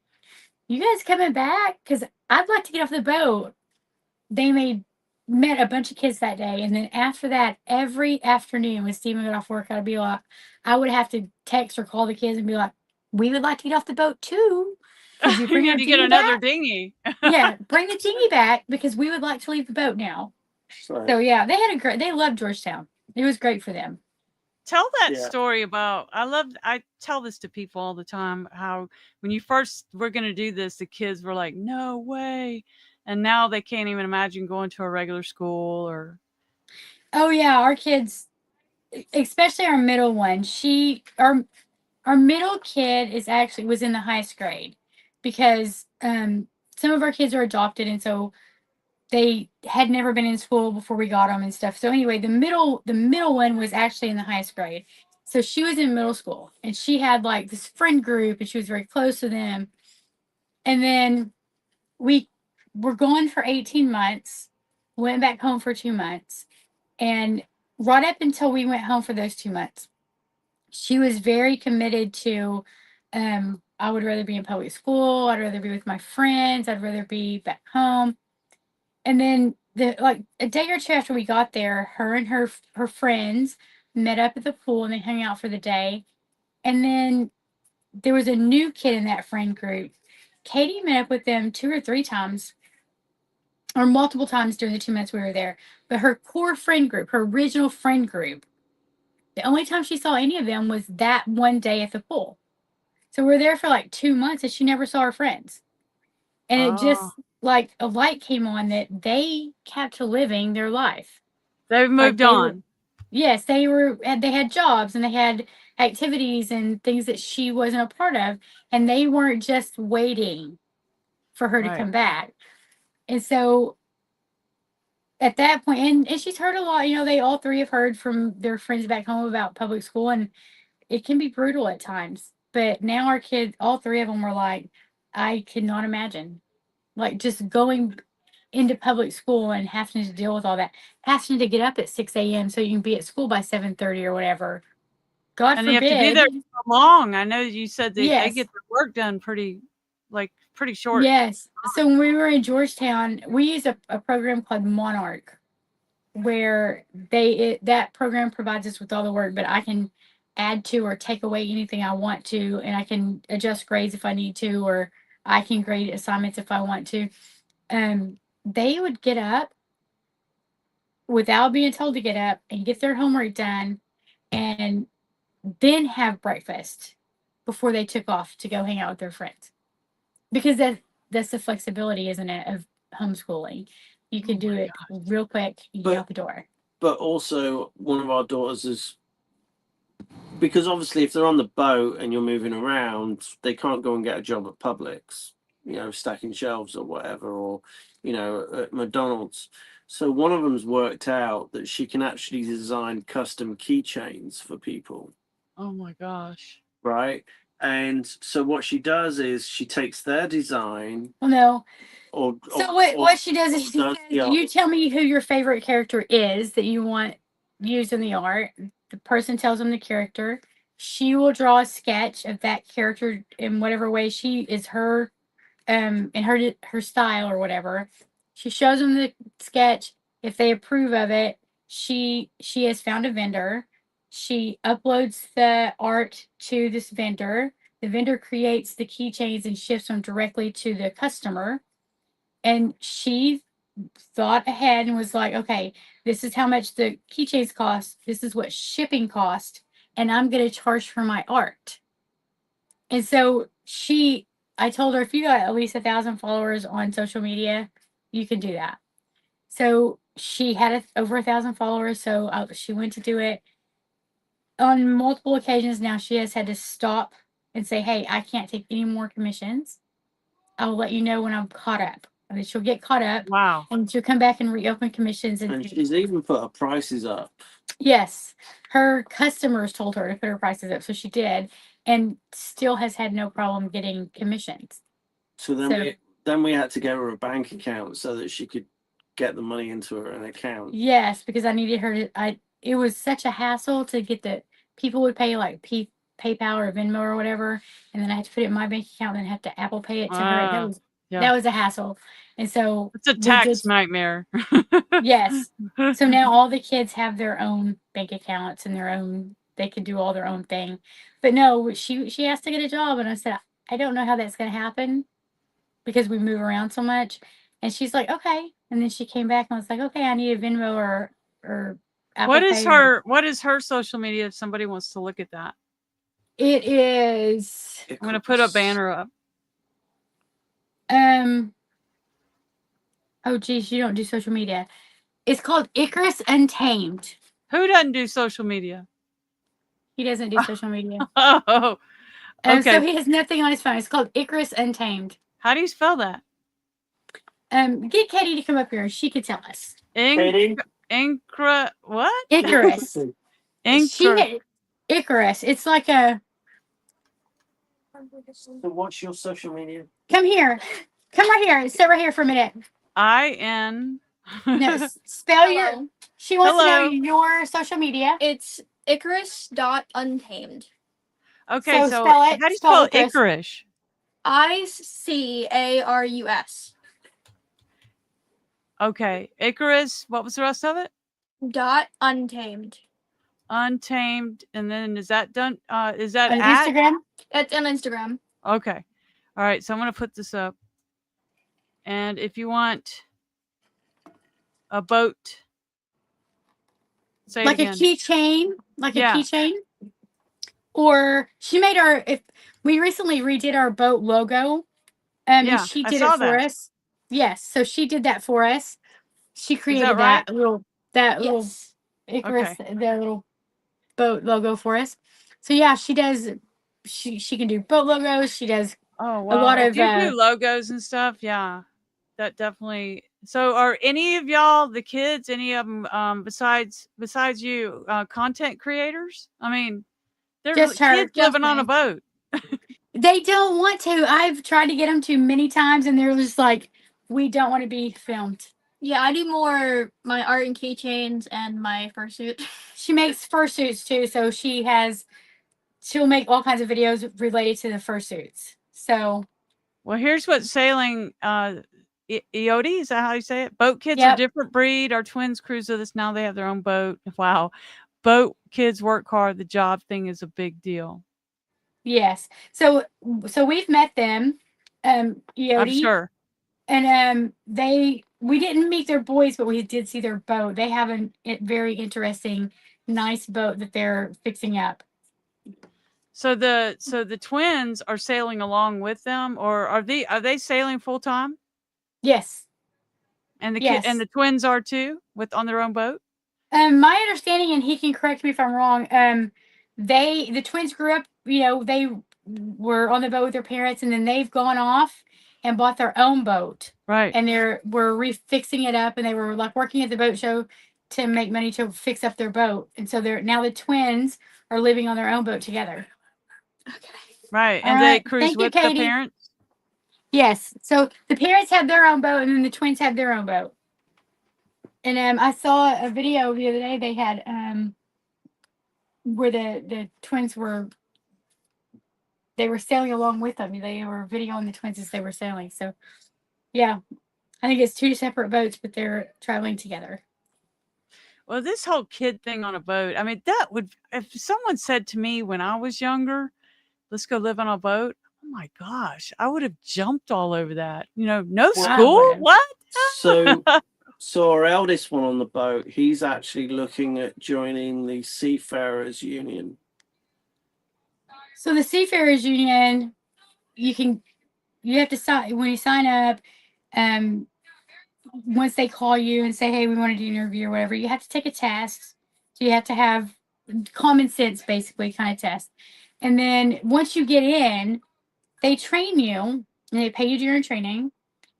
you guys coming back? Because I'd like to get off the boat. They met a bunch of kids that day, and then after that, every afternoon when Steven got off work, I'd be like, I would have to text or call the kids and be like, we would like to get off the boat too. Could you bring our dinghy get another back? Dinghy. Yeah, bring the dinghy back because we would like to leave the boat now. Sorry. So yeah, they loved Georgetown. It was great for them. Tell that story about, I tell this to people all the time, how when you first were going to do this, the kids were like, no way. And now they can't even imagine going to a regular school or. Oh yeah, our kids, especially our middle one, our middle kid was in the highest grade, because some of our kids are adopted, and so they had never been in school before we got them and stuff. So anyway, the middle one was actually in the highest grade. So she was in middle school, and she had like this friend group, and she was very close to them. And then we were gone for 18 months, went back home for 2 months. And right up until we went home for those 2 months, she was very committed to, I would rather be in public school. I'd rather be with my friends. I'd rather be back home. And then like a day or two after we got there, her and her friends met up at the pool and they hung out for the day. And then there was a new kid in that friend group. Katie met up with them 2 or 3 times, or multiple times during the 2 months we were there. But her core friend group, her original friend group, the only time she saw any of them was that one day at the pool. So we're there for like 2 months and she never saw her friends. And it just, like, a light came on that they kept living their life. They've moved on. Yes, they had jobs and they had activities and things that she wasn't a part of. And they weren't just waiting for her to come back. And so at that point, and she's heard a lot, they all 3 have heard from their friends back home about public school, and it can be brutal at times. But now our kids, all 3 of them were like, I cannot imagine, like, just going into public school and having to deal with all that, having to get up at 6 a.m. so you can be at school by 7:30 or whatever. God forbid. And you have to be there so long. I know you said they get their work done pretty short. Yes. So when we were in Georgetown, we used a program called Monarch, where that program provides us with all the work, but I can add to or take away anything I want to, and I can adjust grades if I need to, or I can grade assignments if I want to. They would get up without being told to get up and get their homework done, and then have breakfast before they took off to go hang out with their friends. Because that's the flexibility, isn't it, of homeschooling? You can do it real quick, you get out the door. But also, one of our daughters is, because obviously if they're on the boat and you're moving around, they can't go and get a job at Publix, stacking shelves or whatever, or, at McDonald's. So one of them's worked out that she can actually design custom keychains for people. Oh my gosh. Right? And so what she does is she takes their design. Well, no. So what she does is she says, you tell me who your favorite character is that you want used in the art. The person tells them the character. She will draw a sketch of that character in whatever way she is her, in her style or whatever. She shows them the sketch. If they approve of it, she has found a vendor. She uploads the art to this vendor. The vendor creates the keychains and ships them directly to the customer. And she thought ahead and was like, okay, this is how much the keychains cost. This is what shipping cost. And I'm going to charge for my art. And so I told her, if you got at least 1,000 followers on social media, you can do that. So she had over 1,000 followers. So she went to do it. On multiple occasions now, she has had to stop and say, hey, I can't take any more commissions. I will let you know when I'm caught up. And then she'll get caught up. Wow. And she'll come back and reopen commissions. And she's even put her prices up. Yes. Her customers told her to put her prices up. So she did. And still has had no problem getting commissions. So then we had to give her a bank account so that she could get the money into her account. Yes, because I needed her to. It was such a hassle to get people would pay like PayPal or Venmo or whatever, and then I had to put it in my bank account and then have to Apple Pay it to her. That was a hassle, and so it's a tax nightmare. Yes. So now all the kids have their own bank accounts and they can do all their own thing. But no, she has to get a job, and I said, I don't know how that's going to happen because we move around so much. And she's like, okay. And then she came back and was like, okay, I need a Venmo or Apple Pay. What is her social media if somebody wants to look at that? It is. I'm going to put a banner up. Oh geez, you don't do social media. It's called Icarus Untamed. Who doesn't do social media? He doesn't do social media. Oh. Okay. So he has nothing on his phone. It's called Icarus Untamed. How do you spell that? Get Katie to come up here. She could tell us. What? Icarus. Icarus. It's like a. So what's your social media? Come here. Come right here. Sit right here for a minute. IN. No, spell your. She wants to know Hello. your social media. It's Icarus.untamed. Okay, so spell it. how do you spell Icarus. Icarus? ICARUS. Okay, Icarus. What was the rest of it? .untamed. Untamed, and then is that done? Is that On at Instagram? That's on Instagram. Okay. All right. So I'm going to put this up. And if you want a boat, say Like it a again. keychain, Yeah. a keychain. Or she made we recently redid our boat logo. Yeah, and she I did saw it for that. us. Yes, so she did that for us. She created right? little Yes. Icarus, Okay. the little boat logo for us. So yeah, she does. She can do boat logos. She does Oh, a wow. lot If of you do logos and stuff, yeah, that definitely. So are any of y'all, the kids, any of them, besides you, content creators? I mean, they're Just her, kids just living on a me. boat. They don't want to. I've tried to get them to many times, and they're just like, we don't want to be filmed. Yeah, I do more my art and keychains and my fursuit. She makes fursuits too, so she'll make all kinds of videos related to the fursuits. So, Well, here's what sailing, Iodi, is that how you say it? Boat kids are Yep. different breed. Our twins cruise with us now. They have their own boat. Wow. Boat kids work hard. The job thing is a big deal. yes. So we've met them, I'm Iodi, sure. and we didn't meet their boys, but we did see their boat. They have a very interesting, nice boat that they're fixing up. So the twins are sailing along with them, or are they sailing full time? Yes. And the Yes. and the twins are too, on their own boat? My understanding, and he can correct me if I'm wrong, the twins grew up, they were on the boat with their parents, and then they've gone off and bought their own boat. Right. And we're refixing it up, and they were like working at the boat show to make money to fix up their boat. And so now the twins are living on their own boat together. Okay. Right. All And they right. cruise Thank you, with the Katie. parents? Yes. So the parents have their own boat, and then the twins have their own boat. And I saw a video the other day. They had where the twins were sailing along with them. They were videoing the twins as they were sailing. So yeah, I think it's two separate boats, but they're traveling together. Well, this whole kid thing on a boat, I mean, that would, if someone said to me when I was younger, let's go live on a boat, oh my gosh, I would have jumped all over that. No Well, school? What? So our eldest one on the boat, he's actually looking at joining the Seafarers Union. So the Seafarers Union, you have to sign when you sign up. Once they call you and say, "Hey, we want to do an interview or whatever," you have to take a test. So you have to have common sense, basically, kind of test. And then once you get in, they train you and they pay you during training.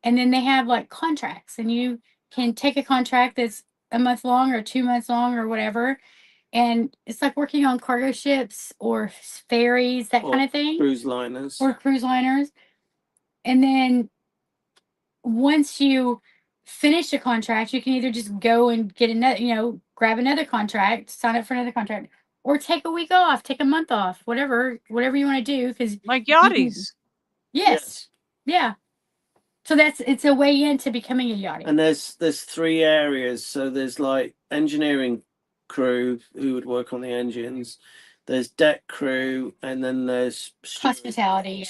And then they have like contracts, and you can take a contract that's a month long or 2 months long or whatever. And it's like working on cargo ships or ferries, that kind of thing. Cruise liners. Or cruise liners. And then once you finish a contract, you can either just go and get another, grab another contract, sign up for another contract, or take a week off, take a month off, whatever you want to do. Because like yachties. Yes. Yeah. So it's a way into becoming a yachty. And there's 3 areas. So there's like engineering crew who would work on the engines. There's deck crew, and then there's hospitality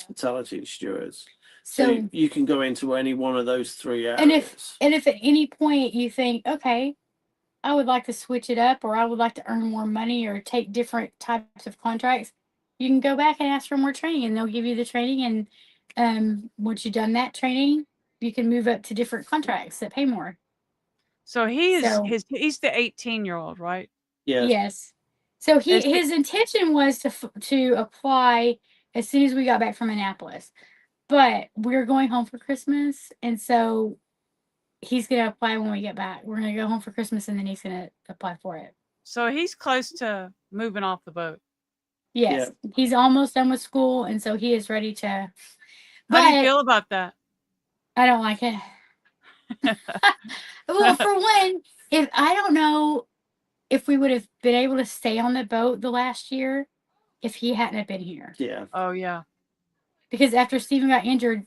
stewards. So you can go into any one of those 3 areas. And if at any point you think, okay, I would like to switch it up, or I would like to earn more money or take different types of contracts, you can go back and ask for more training, and they'll give you the training. And once you've done that training, you can move up to different contracts that pay more. So he's the 18-year-old, right? Yes. Yes. So his intention was to apply as soon as we got back from Annapolis, but we're going home for Christmas, and so he's gonna apply when we get back. We're gonna go home for Christmas, and then he's gonna apply for it. So he's close to moving off the boat. Yes, yeah. He's almost done with school, and so he is ready to. How do you feel about that? I don't like it. Well, for one, If I don't know if we would have been able to stay on the boat the last year if he hadn't have been here. Yeah. Oh yeah. Because after Steven got injured,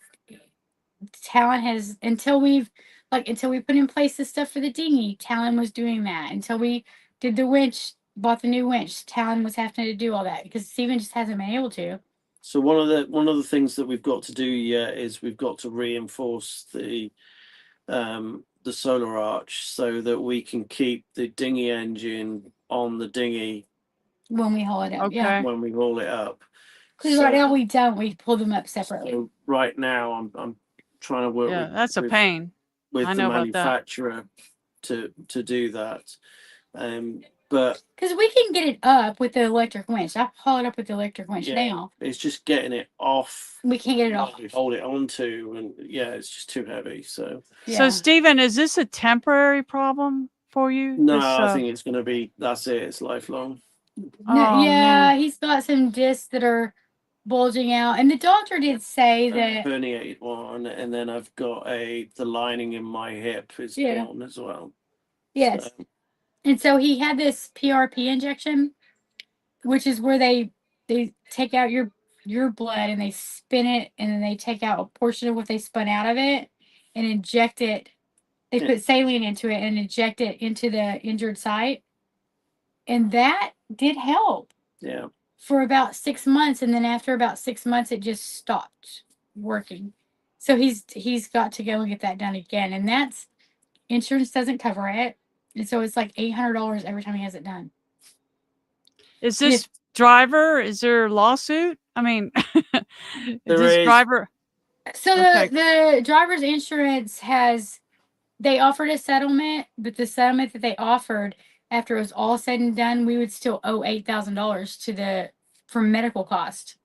Talon has until we put in place the stuff for the dinghy, Talon was doing that. Until we did the winch, bought the new winch, Talon was having to do all that because Steven just hasn't been able to. So one of the things that we've got to do yet is we've got to reinforce the solar arch so that we can keep the dinghy engine on the dinghy when we haul it up. Okay. Yeah. when we haul it up. Because right now we don't. We pull them up separately. So right now I'm trying to work Yeah, with that's a pain. with I the know about that. manufacturer to do that. But because we can get it up with the electric winch. I haul it up with the electric winch now. it's just getting it off. We can't get it off. We hold it onto, and it's just too heavy. So So Steven, is this a temporary problem for you? no, This, I think it's going to be. That's it. It's lifelong. Oh, yeah, man. he's got some discs that are bulging out, and the doctor did say that Herniated one, and then I've got the lining in my hip is gone as well. Yes. So, and so he had this PRP injection, which is where they take out your blood and they spin it, and then they take out a portion of what they spun out of it and inject it. They put saline into it and inject it into the injured site, and that did help. Yeah. For about 6 months, and then after about 6 months, it just stopped working. So he's got to go and get that done again, and that's insurance doesn't cover it, and so it's like $800 every time he has it done. Is this driver? Is there a lawsuit? I mean, There is. Driver. So the driver's insurance they offered a settlement, but the settlement that they offered, after it was all said and done, we would still owe $8,000 for medical cost.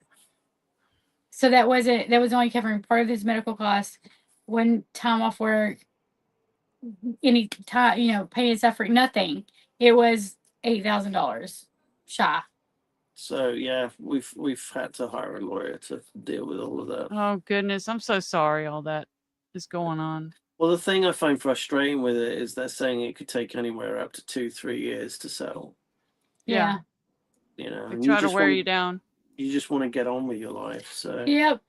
So that was only covering part of his medical cost, one time off work, any time, pain and suffering, nothing. It was $8,000 shy. So yeah, we've had to hire a lawyer to deal with all of that. Oh goodness, I'm so sorry. All that is going on. Well, the thing I find frustrating with it is they're saying it could take anywhere up to 2-3 years to settle. Yeah. They and try to wear you down. You just want to get on with your life. So. Yep.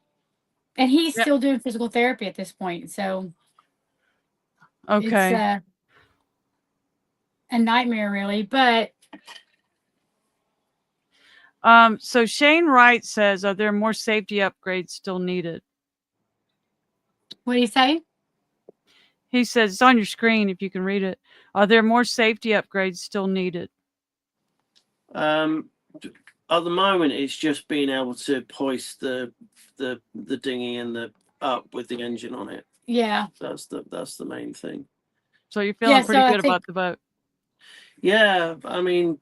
And he's still doing physical therapy at this point, so. Okay. It's a nightmare, really, but. So Shane Wright says, are there more safety upgrades still needed? What do you say? He says, it's on your screen if you can read it. Are there more safety upgrades still needed? At the moment, it's just being able to hoist the dinghy and up with the engine on it. Yeah. That's the main thing. So you're feeling pretty good about the boat. Yeah, I mean,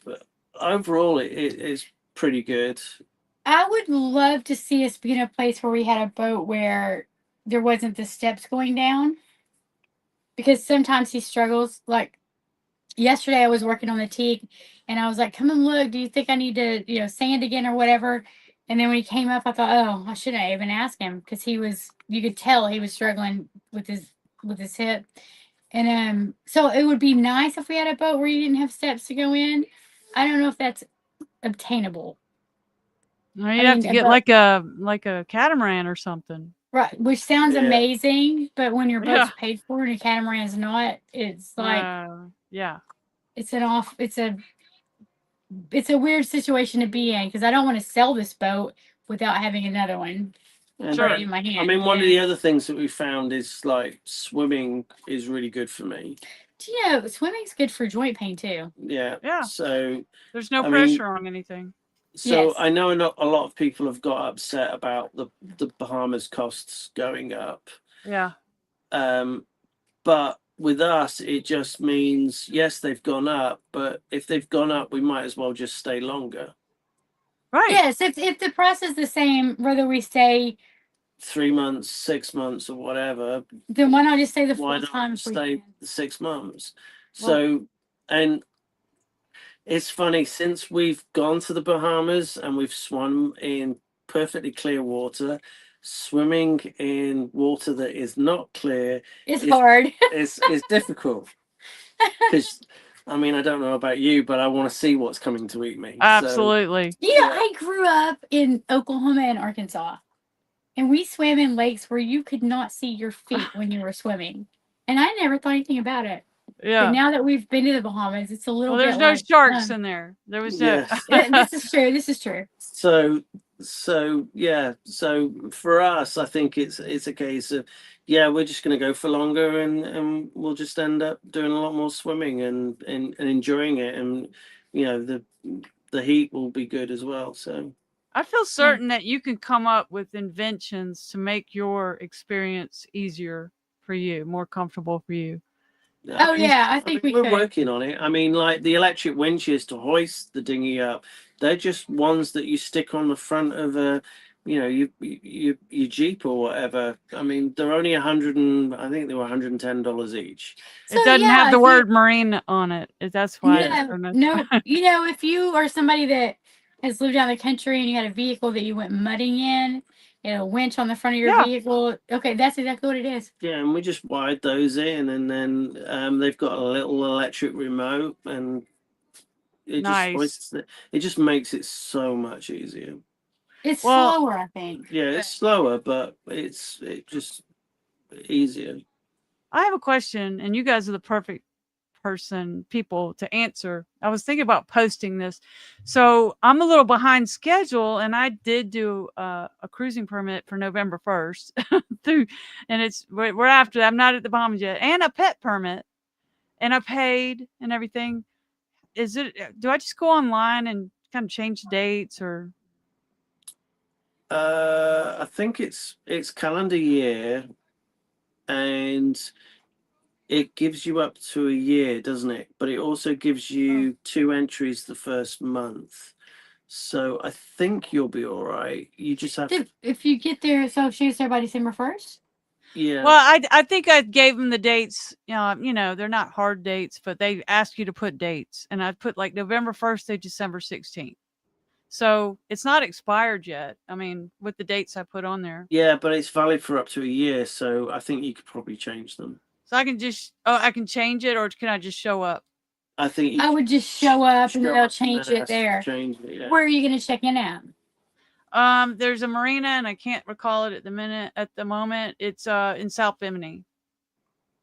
overall, it's pretty good. I would love to see us be in a place where we had a boat where there wasn't the steps going down. Because sometimes he struggles. Like yesterday I was working on the teak and I was like, come and look, do you think I need to, sand again or whatever? And then when he came up, I thought, oh, I shouldn't have even asked him, because you could tell he was struggling with his hip. And so it would be nice if we had a boat where you didn't have steps to go in. I don't know if that's obtainable. No, you'd have to get like a catamaran or something. Right, which sounds amazing, but when your boat's paid for and a catamaran's not, it's like it's a weird situation to be in, because I don't want to sell this boat without having another one in my hand. I mean, one of the other things that we found is like swimming is really good for me. Swimming's good for joint pain too. Yeah. So there's no pressure on anything. So I know a lot of people have got upset about the Bahamas costs going up. Yeah. But with us, it just means, yes, they've gone up, but if they've gone up, we might as well just stay longer. Right. Yes, if the price is the same, whether we stay 3 months, 6 months, or whatever, then why not just stay the full why time? not stay the 6 months? So, and it's funny, since we've gone to the Bahamas and we've swum in perfectly clear water, swimming in water that is not clear is hard. It's difficult. Because I mean, I don't know about you, but I want to see what's coming to eat me. Absolutely. You know, I grew up in Oklahoma and Arkansas, and we swam in lakes where you could not see your feet when you were swimming. And I never thought anything about it. Yeah. But now that we've been to the Bahamas, it's a little Well, there's bit no like, sharks in there. There was no. This is true. This is true. So yeah. So for us, I think it's a case of, yeah, we're just going to go for longer, and we'll just end up doing a lot more swimming and enjoying it, and you know the heat will be good as well. So I feel certain that you can come up with inventions to make your experience easier for you, more comfortable for you. I think we're working on it. I mean, like the electric winches to hoist the dinghy up, they're just ones that you stick on the front of a, you know, your Jeep or whatever. I mean, they're only I think they were $110 each. So, it doesn't have the word marine on it. That's why. No, you know, if you are somebody that has lived down the country and you had a vehicle that you went mudding in, you know, winch on the front of your vehicle. Okay, that's exactly what it is. Yeah, and we just wired those in, and then they've got a little electric remote, and it just hoists it. It just makes it so much easier. It's slower, I think. Yeah, it's slower, but it's just easier. I have a question, and you guys are the perfect people to answer. I was thinking about posting this. So I'm a little behind schedule, and I did do a cruising permit for November 1st and we're after that. I'm not at the Bahamas yet, and a pet permit, and I paid and everything. Do I just go online and kind of change the dates, or? I think it's calendar year, and it gives you up to a year, doesn't it? But it also gives you 2 entries the first month. So I think you'll be all right. You just have to... If you get there, so she's there by December 1st? Yeah. Well, I think I gave them the dates. You know, they're not hard dates, but they ask you to put dates. And I put like November 1st to December 16th. So it's not expired yet. I mean, with the dates I put on there. Yeah, but it's valid for up to a year. So I think you could probably change them. So I can just, I can change it, or can I just show up? I think I would just show up and they'll change it there. Change it, yeah. Where are you going to check in at? There's a marina, and I can't recall it at the moment. It's in South Bimini.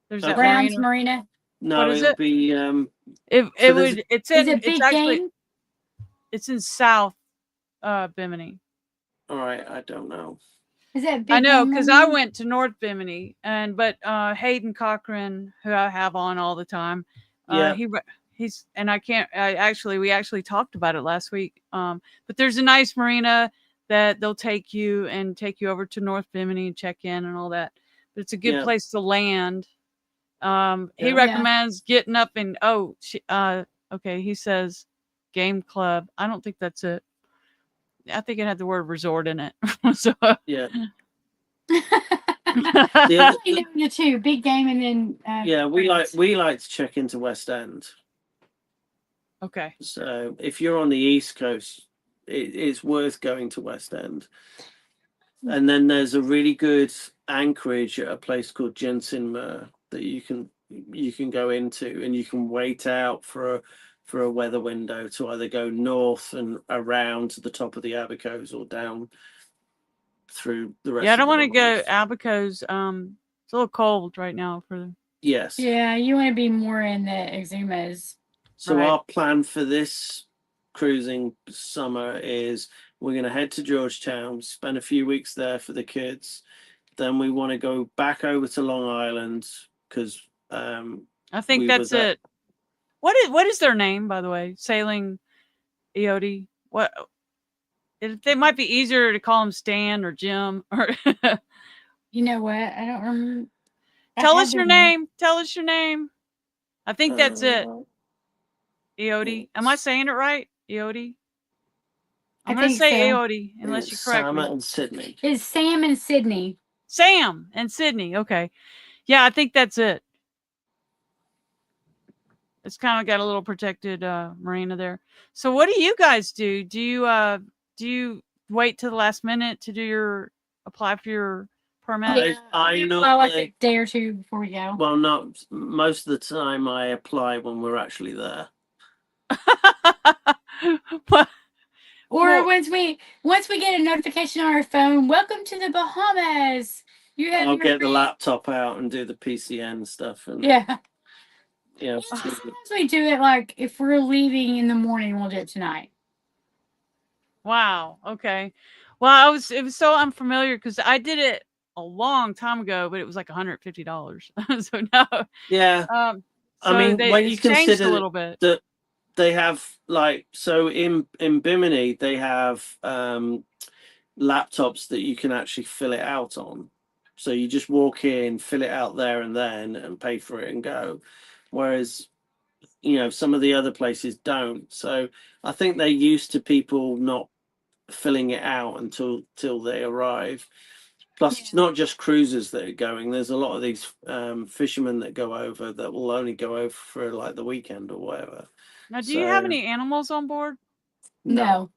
There's that Brown's Marina. No, it'll be it's in, is it Big Game? It's in South Bimini. All right, I don't know. Is that Big I know, Game because I went to North Bimini, but Hayden Cochran, who I have on all the time, he's, and we actually talked about it last week. But there's a nice marina that they'll take you over to North Bimini and check in and all that. But it's a good place to land. He recommends getting up and okay. He says game club. I don't think that's it. I think it had the word resort in it. So yeah. The two Big Game, and then we like to check into West End. Okay. So if you're on the East Coast, it's worth going to West End. And then there's a really good anchorage at a place called Jensenmer that you can go into, and you can wait out for a weather window to either go north and around to the top of the Abacos, or down through the rest. Yeah, I don't want to go Abacos. It's a little cold right now for. Yes. Yeah, you want to be more in the Exumas. So our plan for this cruising summer is we're going to head to Georgetown, spend a few weeks there for the kids. Then we want to go back over to Long Island, because I think that's it. What is their name, by the way? Sailing EOD. What? It might be easier to call him Stan or Jim, or. You know what? I don't remember. Tell us your name. Tell us your name. I think that's it. EOD. Am I saying it right? EOD. I'm going to say EOD, unless you correct me. Sam and Sydney. It's Sam and Sydney. Sam and Sydney. Okay. Yeah, I think that's it. It's kind of got a little protected marina there. So what do you guys do? Do you wait till the last minute to apply for your permit? I know. Well, like a day or two before we go. Well, not most of the time. I apply when we're actually there. Well, Or once we get a notification on our phone, welcome to the Bahamas. I'll get the laptop out and do the PCN stuff. And yeah. Yeah. Sometimes we do it like if we're leaving in the morning, we'll do it tonight. wow. Okay. Well, it was so unfamiliar because I did it a long time ago, but it was like $150. So now, yeah. so I mean, when you consider a little bit that they have like, so in Bimini they have laptops that you can actually fill it out on. So you just walk in, fill it out there and then, and pay for it and go. Whereas, you know, some of the other places don't. So I think they're used to people not filling it out until they arrive. Plus, it's not just cruisers that are going. There's a lot of these fishermen that go over that will only go over for like the weekend or whatever. Now, do you have any animals on board? No.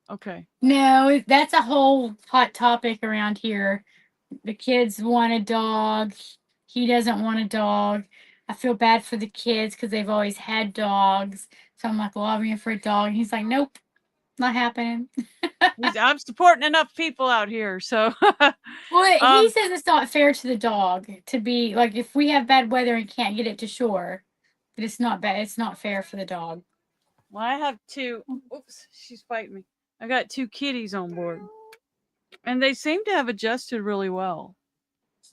Okay. No, that's a whole hot topic around here. The kids want a dog. He doesn't want a dog. I feel bad for the kids because they've always had dogs. So I'm like lobbying for a dog. And he's like, nope, not happening. I'm supporting enough people out here. So, well, he says it's not fair to the dog to be like, if we have bad weather and can't get it to shore, that it's not bad. It's not fair for the dog. Well, I have two. Oops, she's biting me. I got 2 kitties on board, and they seem to have adjusted really well.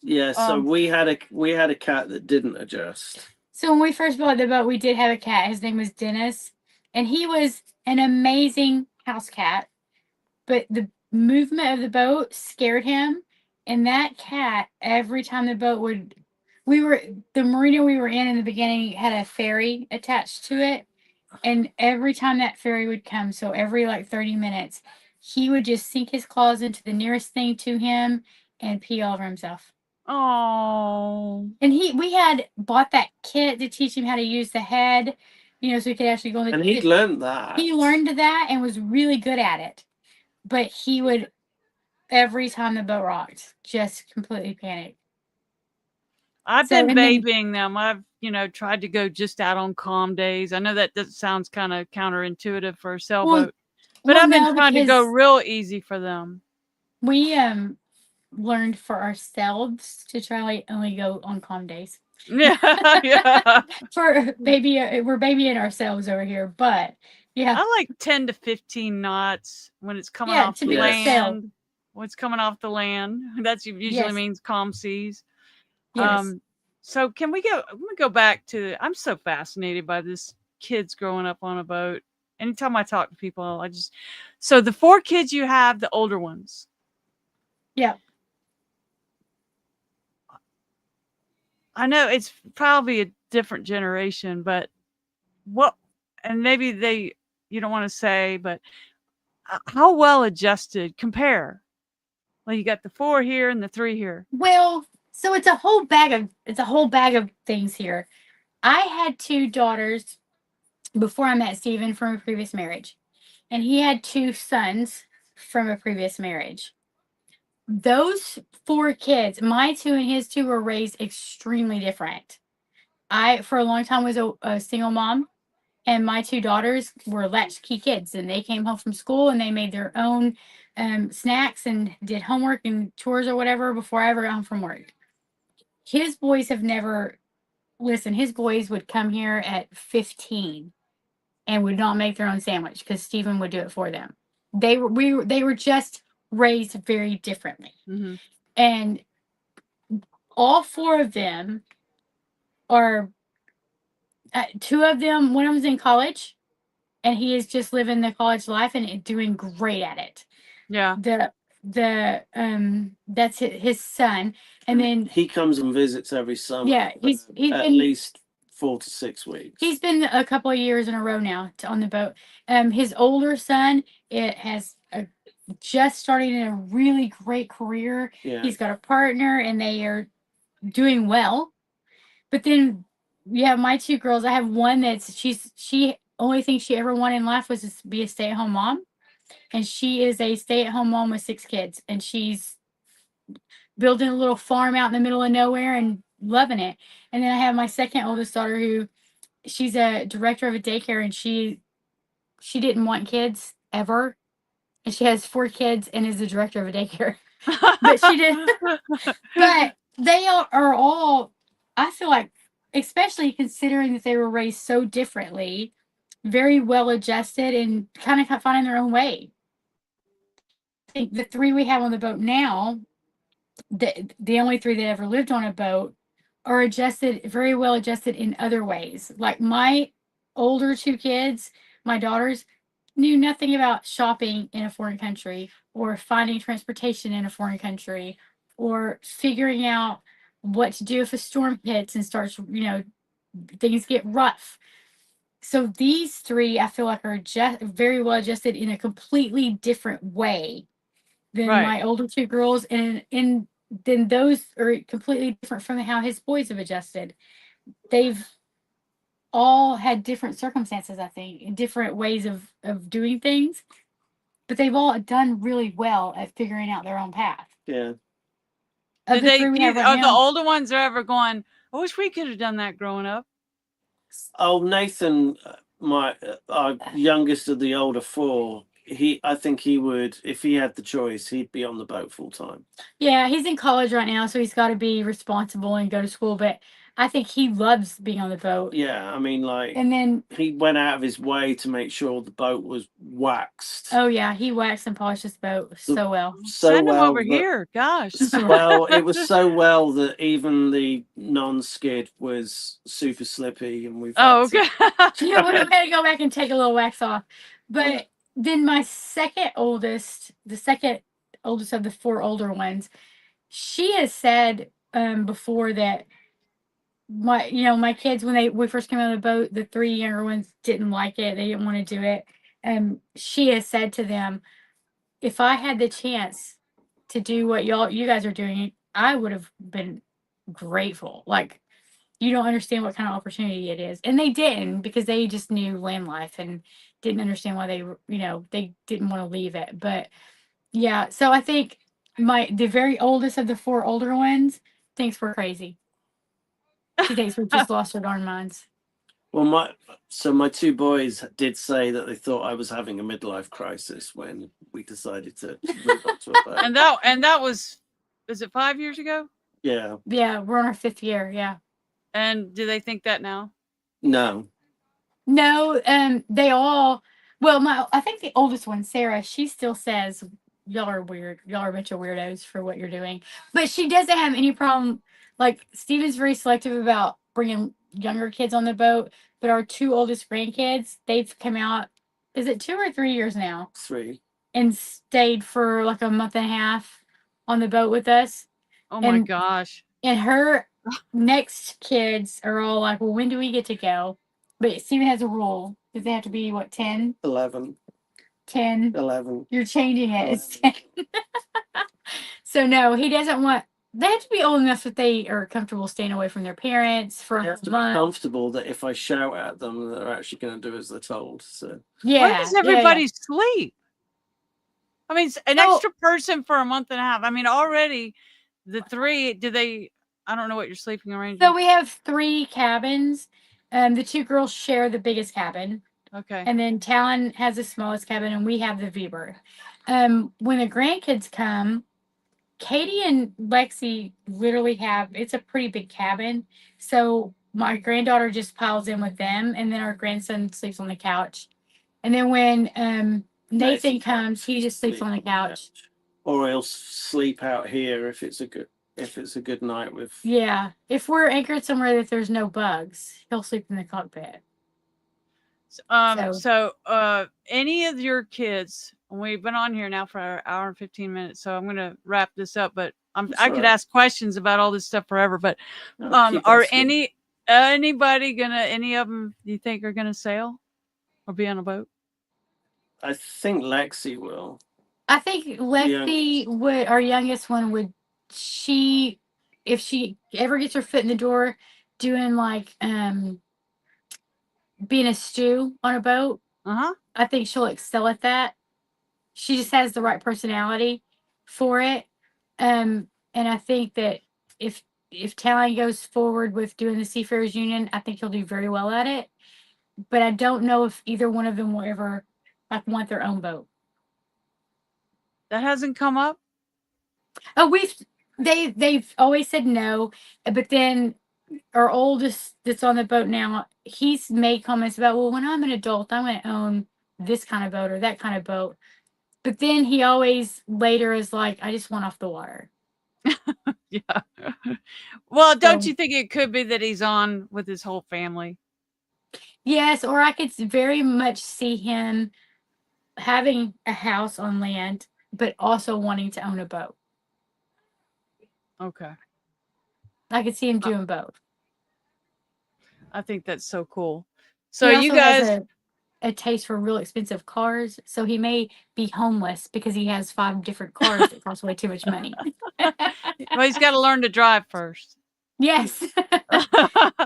Yeah, so we had a cat that didn't adjust. So when we first bought the boat, we did have a cat. His name was Dennis, and he was an amazing house cat. But the movement of the boat scared him, and that cat, every time the boat the marina we were in the beginning had a ferry attached to it, and every time that ferry would come, so every like 30 minutes, he would just sink his claws into the nearest thing to him and pee all over himself. Oh. And we had bought that kit to teach him how to use the head, so he could actually go in the. And he learned that. He learned that and was really good at it. But he would, every time the boat rocked, just completely panic. I've been babying them. I've, tried to go just out on calm days. I know that sounds kind of counterintuitive for a sailboat, but I've been trying to go real easy for them. We learned for ourselves to try only go on calm days. Yeah, yeah. We're babying ourselves over here, but yeah. I like 10 to 15 knots when it's coming off the land. When it's coming off the land, that usually means calm seas. Yes. So can we go back to, I'm so fascinated by this kids growing up on a boat. Anytime I talk to people, so the 4 kids you have, the older ones. Yeah. I know it's probably a different generation, but and maybe you don't want to say, but how well adjusted compare? Well, you got the 4 here and the 3 here. Well, so it's a whole bag of things here. I had 2 daughters before I met Stephen from a previous marriage, and he had 2 sons from a previous marriage. Those 4 kids, my 2 and his 2, were raised extremely different. I, for a long time, was a single mom, and my 2 daughters were latchkey kids, and they came home from school and they made their own snacks and did homework and chores or whatever before I ever got home from work. His boys have never, his boys would come here at 15 and would not make their own sandwich because Stephen would do it for them. They were just raised very differently. Mm-hmm. And all 4 of them are, 2 of them, one of them's in college, and he is just living the college life and doing great at it. Yeah. That's his son, and then he comes and visits every summer. Yeah, he's at least 4 to 6 weeks. He's been a couple of years in a row now on the boat. His older son, has just starting in a really great career. Yeah. He's got a partner, and they are doing well. But then you have my 2 girls. I have one she only thing she ever wanted in life was to be a stay-at-home mom. And she is a stay-at-home mom with 6 kids. And she's building a little farm out in the middle of nowhere and loving it. And then I have my second oldest daughter who she's a director of a daycare, and she didn't want kids ever. And she has 4 kids and is the director of a daycare. But she did. But they are all, I feel like, especially considering that they were raised so differently, very well adjusted and kind of finding their own way. I think the 3 we have on the boat now, the only 3 that ever lived on a boat, are adjusted, very well adjusted in other ways. Like my older 2 kids, my daughters, knew nothing about shopping in a foreign country or finding transportation in a foreign country or figuring out what to do if a storm hits and starts, things get rough. So these 3, I feel like, are just very well adjusted in a completely different way than my older 2 girls. And then those are completely different from how his boys have adjusted. They've all had different circumstances, I think, and different ways of doing things, but they've all done really well at figuring out their own path. Yeah. Are the older ones are ever going, I wish we could have done that growing up? Oh, Nathan, our youngest of the older 4, I think he would, if he had the choice, he'd be on the boat full time. Yeah, he's in college right now, so he's got to be responsible and go to school, but I think he loves being on the boat. Yeah, I mean, like, and then he went out of his way to make sure the boat was waxed. Oh yeah, he waxed and polished his boat so well. Send him over here, gosh. Well, it was so well that even the non-skid was super slippy, and we've okay. Yeah, we had to go back and take a little wax off. But then my second oldest, the second oldest of the 4 older ones, she has said before that my kids, when we first came on the boat, the 3 younger ones didn't like it. They didn't want to do it. She has said to them, if I had the chance to do what you guys are doing, I would have been grateful. Like, you don't understand what kind of opportunity it is. And they didn't, because they just knew land life and didn't understand why they didn't want to leave it. But yeah, so I think the very oldest of the 4 older ones thinks we're crazy. She thinks we've just lost our darn minds. Well, my 2 boys did say that they thought I was having a midlife crisis when we decided to move on to a boat. and that was it 5 years ago? Yeah. Yeah, we're on our 5th year. Yeah. And do they think that now? No. No, they all. Well, I think the oldest one, Sarah, she still says, y'all are weird. Y'all are a bunch of weirdos for what you're doing. But she doesn't have any problem. Like, Steven's very selective about bringing younger kids on the boat. But our 2 oldest grandkids, they've come out, is it 2 or 3 years now? 3. And stayed for like a month and a half on the boat with us. Oh my gosh. And her next kids are all like, well, when do we get to go? But Steven has a rule. Does they have to be, 10? 11. 10. 11. You're changing it. It's 10. So no, he doesn't want. They have to be old enough that they are comfortable staying away from their parents for They have to be comfortable that if I shout at them, they're actually going to do as they're told. So yeah. Where does everybody sleep? I mean, an extra person for a month and a half. I mean, already the 3. I don't know what your sleeping arrangement. So we have 3 cabins. The 2 girls share the biggest cabin. Okay. And then Talon has the smallest cabin, and we have the V-berth. When the grandkids come, Katie and Lexi literally it's a pretty big cabin. So my granddaughter just piles in with them, and then our grandson sleeps on the couch. And then when Nathan comes, he just sleeps on the couch. Or he'll sleep out here if it's a good night with. Yeah, if we're anchored somewhere that there's no bugs, he'll sleep in the cockpit. So any of your kids, we've been on here now for an hour and 15 minutes, so I'm going to wrap this up, but I could ask questions about all this stuff forever, but are any of them do you think are going to sail or be on a boat? I think Lexi will. I think Lexi would, our youngest one would, if she ever gets her foot in the door doing like being a stew on a boat, I think she'll excel at that. She just has the right personality for it. And And I think that if Talon goes forward with doing the Seafarers Union, I think he'll do very well at it. But I don't know if either one of them will ever like want their own boat. That hasn't come up. Oh, they've always said no, but then our oldest that's on the boat now, he's made comments about, well, when I'm an adult, I want to own this kind of boat or that kind of boat. But then he always later is like, I just want off the water. Yeah. Well, don't So, you think it could be that he's on with his whole family? yes, or I could very much see him having a house on land, but also wanting to own a boat. Okay. I could see him doing both. I think that's so cool. So He you also guys, has a taste for real expensive cars, so he may be homeless because he has 5 different cars that cost way too much money. well, he's got to learn to drive first. Yes.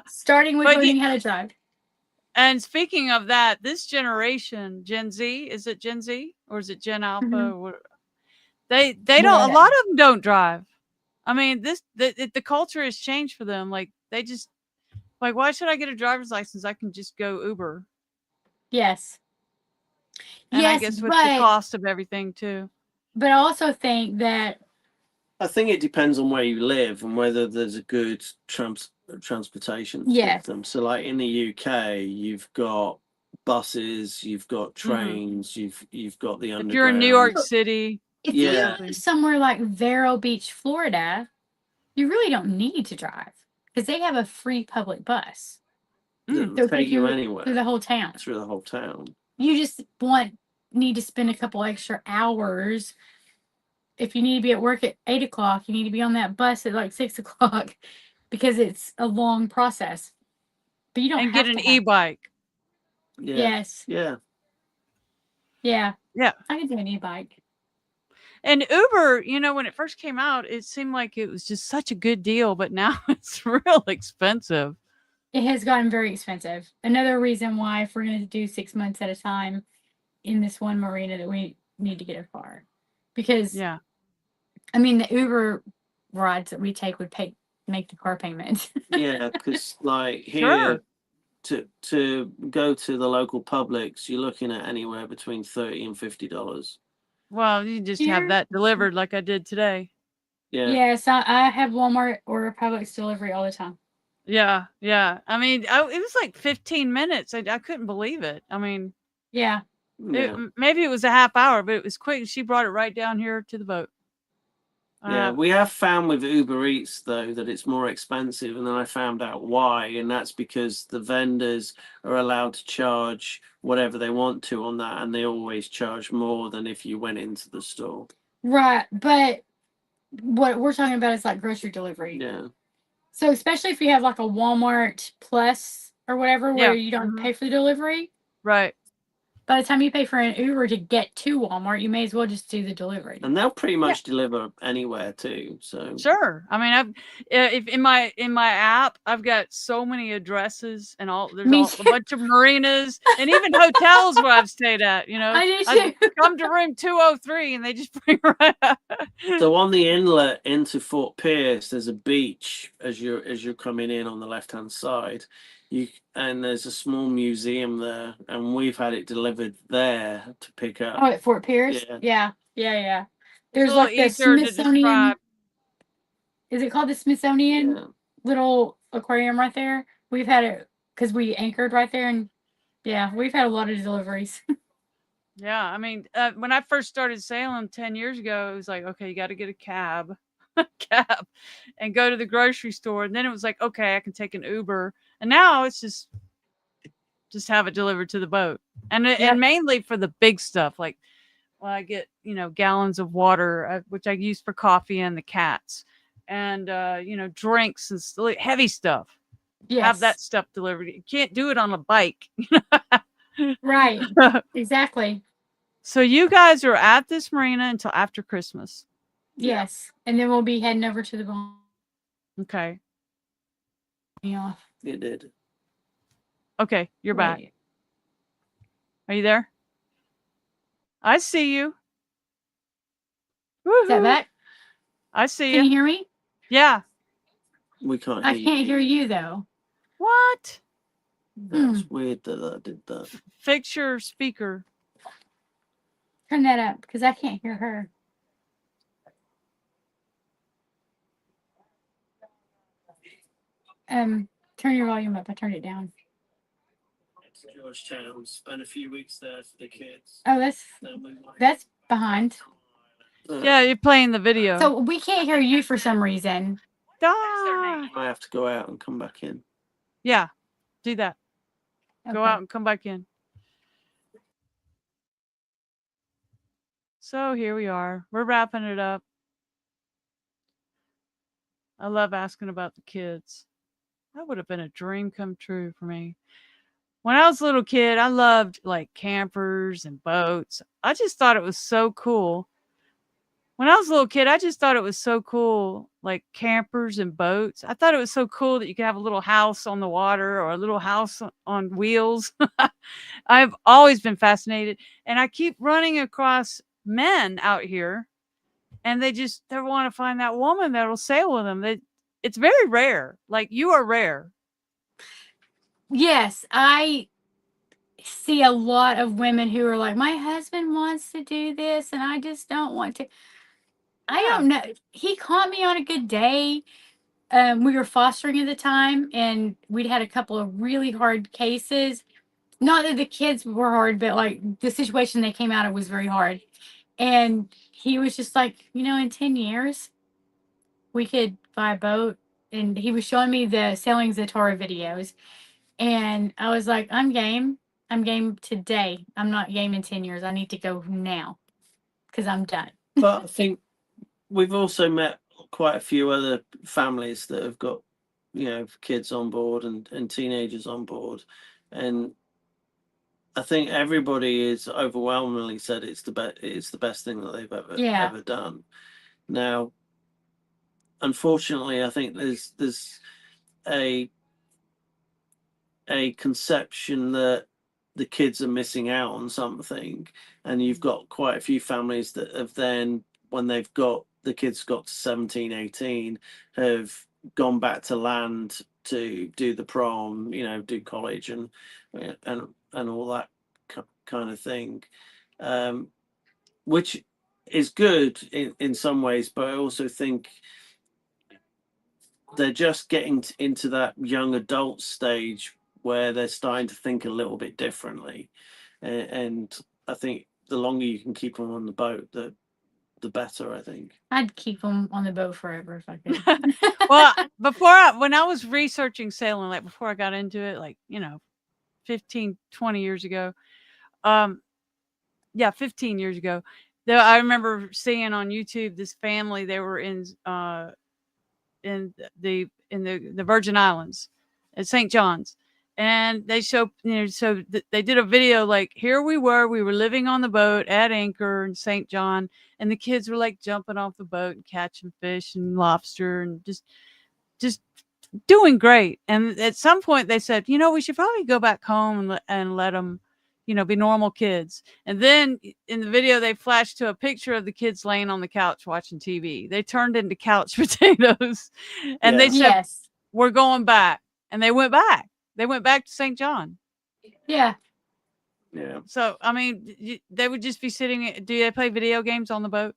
Starting with learning how to drive. And speaking of that, this generation, Gen Z, is it Gen Z or is it Gen Alpha? Mm-hmm. They don't. A lot of them don't drive. I mean, the culture has changed for them. Like they just like, why should I get a driver's license? I can just go Uber. Yes. And yes, I guess with the cost of everything too. But I also think that I think it depends on where you live and whether there's a good transportation system. So like in the UK, you've got buses, you've got trains, you've got the underground. If you're in New York City. If you live somewhere like Vero Beach, Florida, you really don't need to drive because they have a free public bus. They'll take you anywhere. Through the whole town. Through the whole town. You just need to spend a couple extra hours. If you need to be at work at 8 o'clock, you need to be on that bus at like 6 o'clock because it's a long process. But you don't have to get an e-bike. Yeah. Yes. Yeah. Yeah. Yeah. I could do an e-bike. And Uber, you know, when it first came out, it seemed like it was just such a good deal, but now it's real expensive. It has gotten very expensive. Another reason why, if we're going to do 6 months at a time in this one marina, that we need to get a car. Because, I mean, the Uber rides that we take would make the car payment. Yeah, because like here, to go to the local Publix, you're looking at anywhere between $30 and $50. Well, you just have that delivered like I did today. Yeah. Yes, I have Walmart or Publix delivery all the time. Yeah, yeah. I mean, it was like 15 minutes. I couldn't believe it. I mean, maybe it was a half hour, but it was quick. She brought it right down here to the boat. Yeah, we have found with Uber Eats, though, that it's more expensive. And then I found out why. And that's because the vendors are allowed to charge whatever they want to on that. And they always charge more than if you went into the store. Right. But what we're talking about is like grocery delivery. Yeah. So especially if you have like a Walmart Plus or whatever, where you don't pay for the delivery. Right. By the time you pay for an Uber to get to Walmart, you may as well just do the delivery. And they'll pretty much deliver anywhere too. So sure. I mean, if in my app, I've got so many addresses and there's a bunch of marinas and even hotels where I've stayed at. You know, I come to room 203 and they just bring right up. So on the inlet into Fort Pierce, there's a beach as you're coming in on the left hand side. And there's a small museum there, and we've had it delivered there to pick up. Oh, at Fort Pierce? Yeah. There's like the Smithsonian. Is it called the Smithsonian little aquarium right there? We've had it because we anchored right there, and we've had a lot of deliveries. Yeah, I mean, when I first started sailing 10 years ago, it was like, okay, you got to get a cab, and go to the grocery store. And then it was like, okay, I can take an Uber. And now it's just have it delivered to the boat. And mainly for the big stuff. Like, well, I get, gallons of water, which I use for coffee and the cats. And, drinks and heavy stuff. Yes. Have that stuff delivered. You can't do it on a bike. Right. Exactly. So you guys are at this marina until after Christmas. Yes. And then we'll be heading over to the Bahamas. Okay. Yeah. You did. Okay, you're back. Are you there? I see you. Is that back? I see Can you you. hear me? Yeah. We can't I hear can't you. hear you though. What? That's weird that I did that. Fix your speaker. Turn that up because I can't hear her. Turn your volume up. I turned it down. Georgetown. Spent a few weeks there for the kids. Oh, that's behind. Yeah, you're playing the video. So we can't hear you for some reason. Ah. I have to go out and come back in. Yeah, do that. Go Okay. out and come back in. So here we are. We're wrapping it up. I love asking about the kids. That would have been a dream come true for me. When I was a little kid, I loved like campers and boats. I just thought it was so cool. When I was a little kid, I just thought it was so cool, like campers and boats. I thought it was so cool that you could have a little house on the water or a little house on wheels. I've always been fascinated. And I keep running across men out here and they want to find that woman that'll sail with them. It's very rare. Like you are rare. Yes, I see a lot of women who are like, my husband wants to do this and I just don't want to. I don't know. He caught me on a good day. We were fostering at the time and we'd had a couple of really hard cases. Not that the kids were hard, but like the situation they came out of was very hard. And he was just like, in 10 years, we could buy a boat. And he was showing me the Sailing Zatara videos. And I was like, I'm game. I'm game today. I'm not game in 10 years. I need to go now because I'm done. But I think we've also met quite a few other families that have got, kids on board and teenagers on board. And I think everybody is overwhelmingly said it's the best thing that they've ever done. Now, unfortunately, I think there's a conception that the kids are missing out on something, and you've got quite a few families that have then, when the kids got to 17, 18, have gone back to land to do the prom, do college and all that kind of thing, which is good in some ways, but I also think they're just getting into that young adult stage where they're starting to think a little bit differently. And I think the longer you can keep them on the boat, the better, I think. I'd keep them on the boat forever if I could. Well, when I was researching sailing, like before I got into it, like, 15, 20 years ago, 15 years ago, I remember seeing on YouTube this family. They were in the Virgin Islands at St. John's, and they show they did a video like, here we were living on the boat at anchor in St. John, and the kids were like jumping off the boat and catching fish and lobster and just doing great. And at some point they said, we should probably go back home and let them be normal kids. And then in the video, they flashed to a picture of the kids laying on the couch watching TV. They turned into couch potatoes. And they said, we're going back. And they went back. They went back to St. John. Yeah. Yeah. So, I mean, they would just be sitting. Do they play video games on the boat?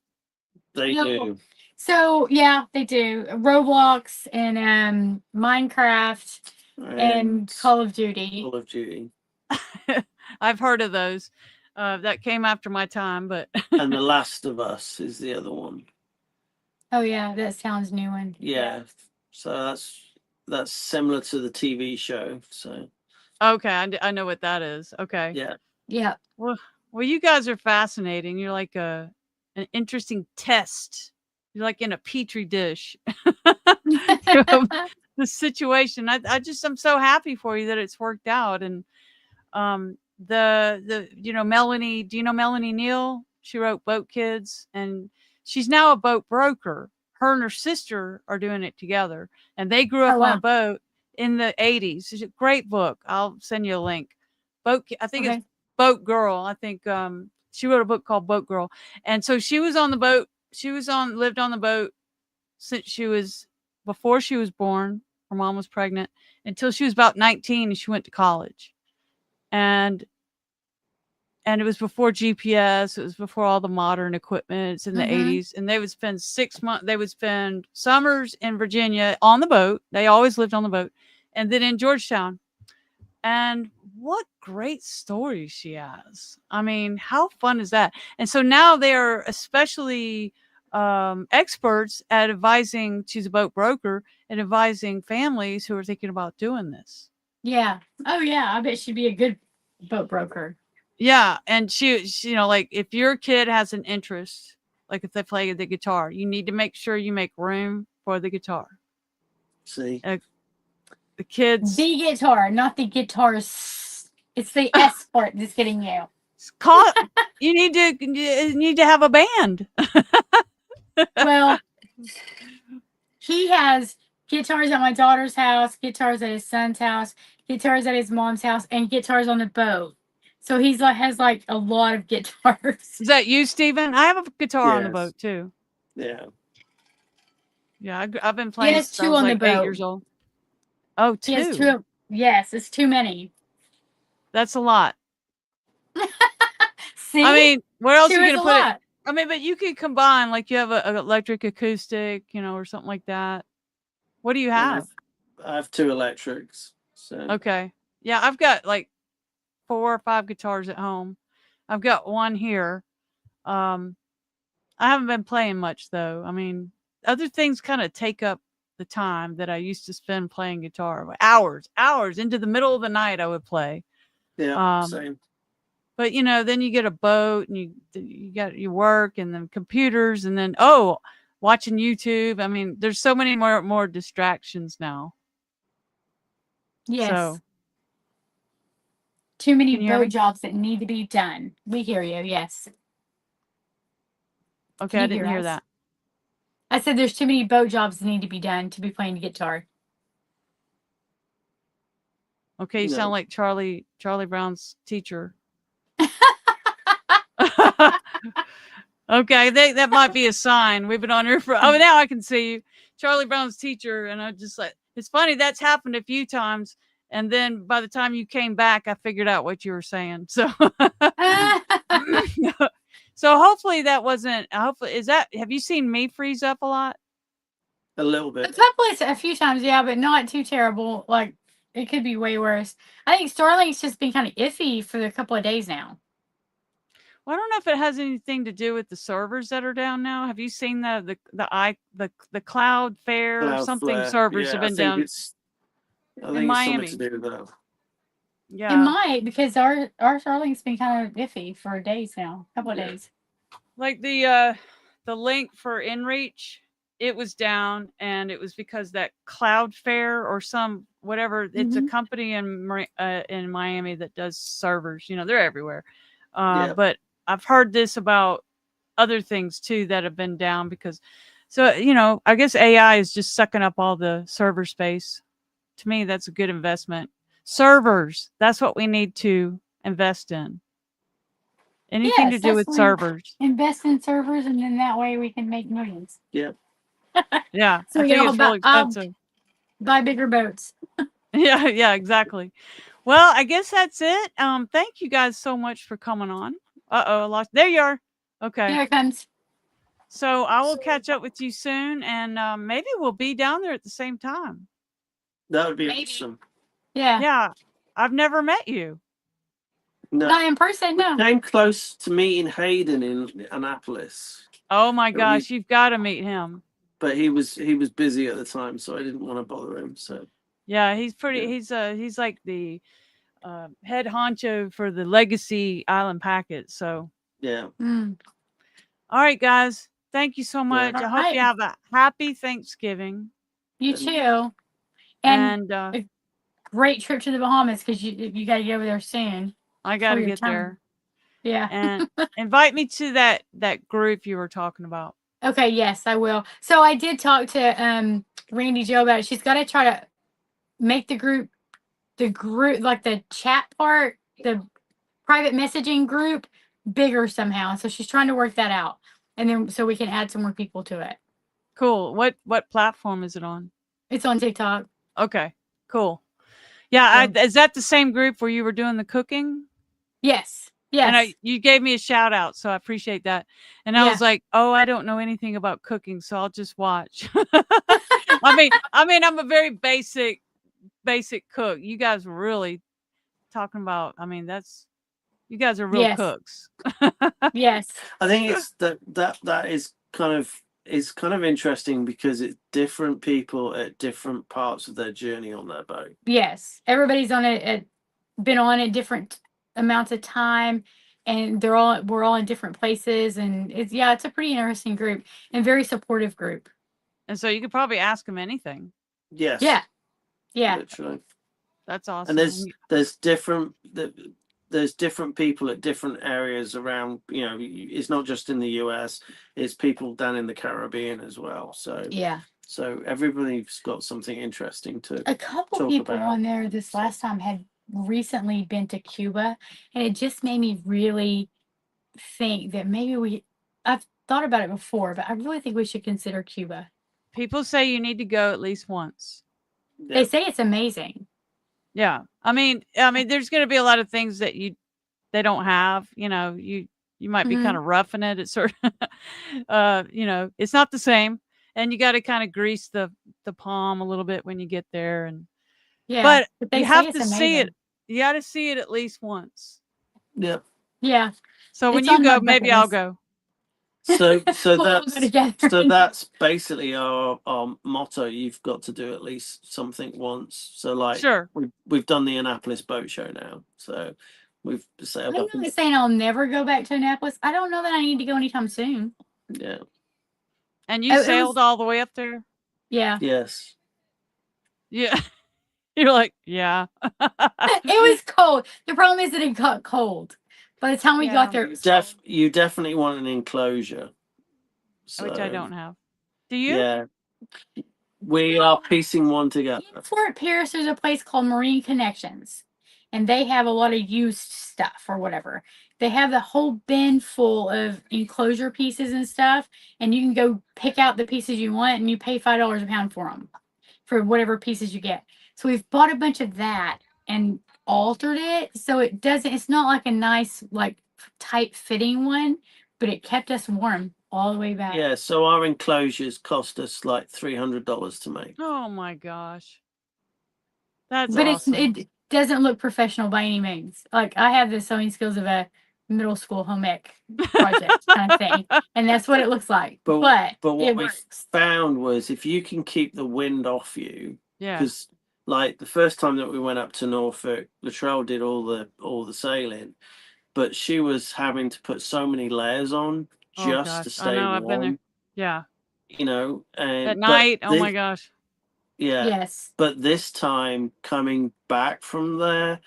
They do. So, yeah, they do. Roblox and Minecraft and Call of Duty. Call of Duty. I've heard of those. That came after my time, but and The Last of Us is the other one. Oh yeah, that sounds new one. Yeah. So that's similar to the TV show. So. Okay, I know what that is. Okay. Yeah. Yeah. Well, you guys are fascinating. You're like an interesting test. You're like in a petri dish. The situation. I'm so happy for you that it's worked out. And Melanie, do you know Melanie Neal? She wrote Boat Kids, and she's now a boat broker. Her and her sister are doing it together, and they grew up on a boat in the 80s. It's a great book. I'll send you a link. I think it's Boat Girl. I think she wrote a book called Boat Girl. And so she was on the boat. Lived on the boat since before she was born. Her mom was pregnant until she was about 19 and she went to college. And it was before GPS. It was before all the modern equipment. It's in the 80s. And they would spend 6 months. They would spend summers in Virginia on the boat. They always lived on the boat. And then in Georgetown. And what great stories she has. I mean, how fun is that? And so now they are especially experts at advising. She's a boat broker and advising families who are thinking about doing this. Yeah. Oh, yeah. I bet she'd be a good boat broker. Yeah, and she, you know, like if your kid has an interest, like if they play the guitar, you need to make sure you make room for the guitar. See, the kids, the guitar, not the guitars. It's the S part that's getting you. You need to have a band. Well, he has guitars at my daughter's house, guitars at his son's house, guitars at his mom's house, and guitars on the boat. So he's has like a lot of guitars. Is that you, Stephen? I have a guitar on the boat too. Yeah. Yeah, I've been playing since I was like the 8 boat. years old. Oh, two. He has two. Yes, it's too many. That's a lot. See? I mean, where else Two are you is going to a put lot. it? I mean, but you could combine, like you have an electric acoustic, you know, or something like that. What do you have? I have 2 electrics. So Okay. Yeah, I've got like 4 or 5 guitars at home. I've got one here. I haven't been playing much though. I mean, other things kind of take up the time that I used to spend playing guitar. Hours into the middle of the night I would play. yeah, same. But you know, then you get a boat and you got your work and then computers and then watching YouTube. I mean, there's so many more distractions now. Yes. So, too many can you hear me? boat jobs that need to be done. We hear you. Yes. Okay, I didn't hear that. I said there's too many boat jobs that need to be done to be playing guitar. Okay, you sound like Charlie Brown's teacher. Okay, that might be a sign. We've been on here for now I can see you. Charlie Brown's teacher, and I just like, it's funny, that's happened a few times, and then by the time you came back, I figured out what you were saying. So so hopefully that wasn't, have you seen me freeze up a lot? A little bit. A few times, yeah, but not too terrible. Like, it could be way worse. I think Starlink's just been kind of iffy for a couple of days now. Well, I don't know if it has anything to do with the servers that are down now. Have you seen the Cloudflare or something? Servers have been down. I think in Miami. It's something to do with that. Yeah, it might, because our Starlink's been kind of iffy for days now, a couple of days. Like the link for InReach, it was down, and it was because that Cloudflare or some whatever. It's a company in Miami that does servers. You know, they're everywhere. But I've heard this about other things too that have been down because, so you know, I guess AI is just sucking up all the server space. To me, that's a good investment. Servers, that's what we need to invest in. Anything to do with servers. Invest in servers, and then that way we can make millions. Yeah. Yeah. So I think it's really expensive. Buy bigger boats. Yeah, exactly. Well, I guess that's it. Thank you guys so much for coming on. I lost. There you are. Okay. Here it comes. So I will catch up with you soon, and maybe we'll be down there at the same time. That would be awesome. Yeah. Yeah. I've never met you. No. Not in person, no. Came close to meeting Hayden in Annapolis. Oh my gosh, you've got to meet him. But he was busy at the time, so I didn't want to bother him. So yeah, he's pretty. Yeah. He's like the head honcho for the Legacy Island packet. So yeah. All right, guys. Thank you so much. I hope you have a happy Thanksgiving. You too. And a great trip to the Bahamas, because you got to get over there soon. I got to get there. Yeah. And invite me to that group you were talking about. Okay, yes, I will. So I did talk to Randy Jo about it. She's got to try to make the group, like the chat part, the private messaging group, bigger somehow. So she's trying to work that out. And then so we can add some more people to it. Cool. What platform is it on? It's on TikTok. Okay. Cool. Yeah. So- Is that the same group where you were doing the cooking? Yes. Yes. And you gave me a shout out, so I appreciate that. And I was like, oh, I don't know anything about cooking, so I'll just watch. I mean, I'm a very basic cook. You guys were really talking about, you guys are real cooks. Yes. I think it's that is kind of interesting because it's different people at different parts of their journey on their boat. Yes. Everybody's on it, been on it different amounts of time, and we're all in different places, and it's a pretty interesting group and very supportive group. And so you could probably ask them anything. Yes. Yeah. Literally. That's awesome. And there's different people at different areas around. You know, it's not just in the US. It's people down in the Caribbean as well. So Yeah. So everybody's got something interesting to. A couple people on there this last time had recently been to Cuba, and it just made me really think that maybe I've thought about it before, but I really think we should consider Cuba. People say you need to go at least once. Yeah. They say it's amazing. Yeah. I mean, there's going to be a lot of things that they don't have, you know, you might be kind of roughing it. It's sort of, you know, it's not the same, and you got to kind of grease the palm a little bit when you get there. And but you have to see it. You got to see it at least once. Yep. Yeah. So when you go, maybe I'll go. So that's basically our motto. You've got to do at least something once. So like, sure, we've done the Annapolis boat show now. So we've sailed up. I'm not saying I'll never go back to Annapolis. I don't know that I need to go anytime soon. Yeah. And you sailed all the way up there? Yeah. Yes. Yeah. You're like, yeah. It was cold. The problem is that it got cold. By the time we got there, you definitely want an enclosure. So, which I don't have. Do you? Yeah. We are piecing one together. In Fort Pierce, there's a place called Marine Connections, and they have a lot of used stuff or whatever. They have the whole bin full of enclosure pieces and stuff, and you can go pick out the pieces you want, and you pay $5 a pound for them, for whatever pieces you get. So we've bought a bunch of that and altered it so it's not like a nice, like, tight fitting one, but it kept us warm all the way back. Yeah, so our enclosures cost us like $300 to make. Oh my gosh. That's but awesome. It doesn't look professional by any means. Like, I have the sewing skills of a middle school home ec project kind of thing, and that's what it looks like. But what we found was if you can keep the wind off you, because like the first time that we went up to Norfolk, Latrell did all the sailing, but she was having to put so many layers on just to stay warm. I've been there. Yeah. You know, and at night, oh my gosh. Yeah. Yes. But this time coming back from there,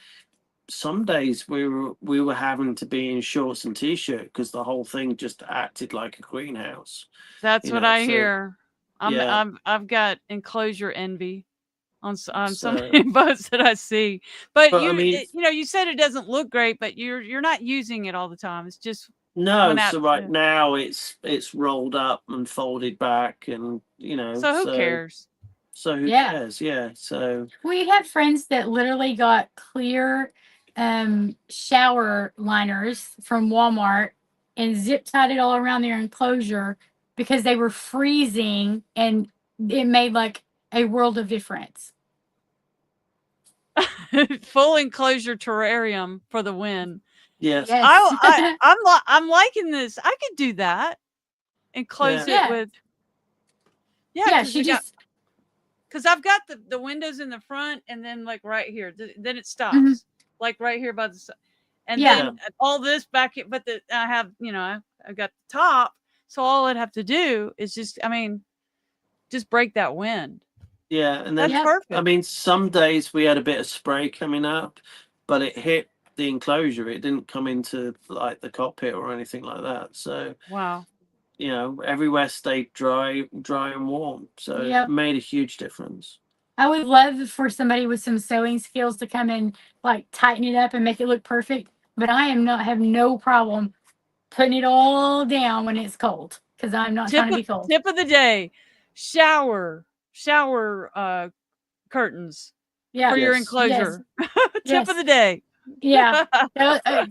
some days we were having to be in shorts and t-shirt because the whole thing just acted like a greenhouse. That's what I hear. I've got enclosure envy on some boats that I see. But you, you said it doesn't look great, but you're not using it all the time. It's just now now it's rolled up and folded back, and So who cares? So who cares? Yeah. So we have friends that literally got clear shower liners from Walmart and zip tied it all around their enclosure because they were freezing, and it made like a world of difference. Full enclosure terrarium for the win. Yes. I'm liking this. I could do that. Enclose it with. Yeah, she just. Because I've got the windows in the front, and then like right here, then it stops, like right here by the side, and then all this back here. But I have, I've got the top, so all I'd have to do is just break that wind. Yeah, and then that's perfect. I mean, some days we had a bit of spray coming up, but it hit the enclosure. It didn't come into like the cockpit or anything like that. So wow. Everywhere stayed dry and warm. So it made a huge difference. I would love for somebody with some sewing skills to come and like tighten it up and make it look perfect. But I have no problem putting it all down when it's cold because I'm not trying to be cold. Tip of the day. shower curtains Yeah. for your Yes. enclosure. Tip Yes. of the day. Yeah.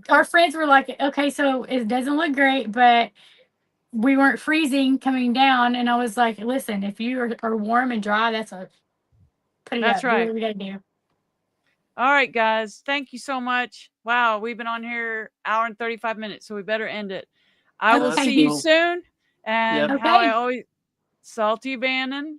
Our friends were like, okay, so it doesn't look great, but we weren't freezing coming down. And I was like, listen, if you are warm and dry, put it That's up. right. Do what we got to do. All right, guys. Thank you so much. Wow, we've been on here hour and 35 minutes, so we better end it. I will Okay. see you Cool. soon. And Yep. how I Okay. always, Salty Bannon,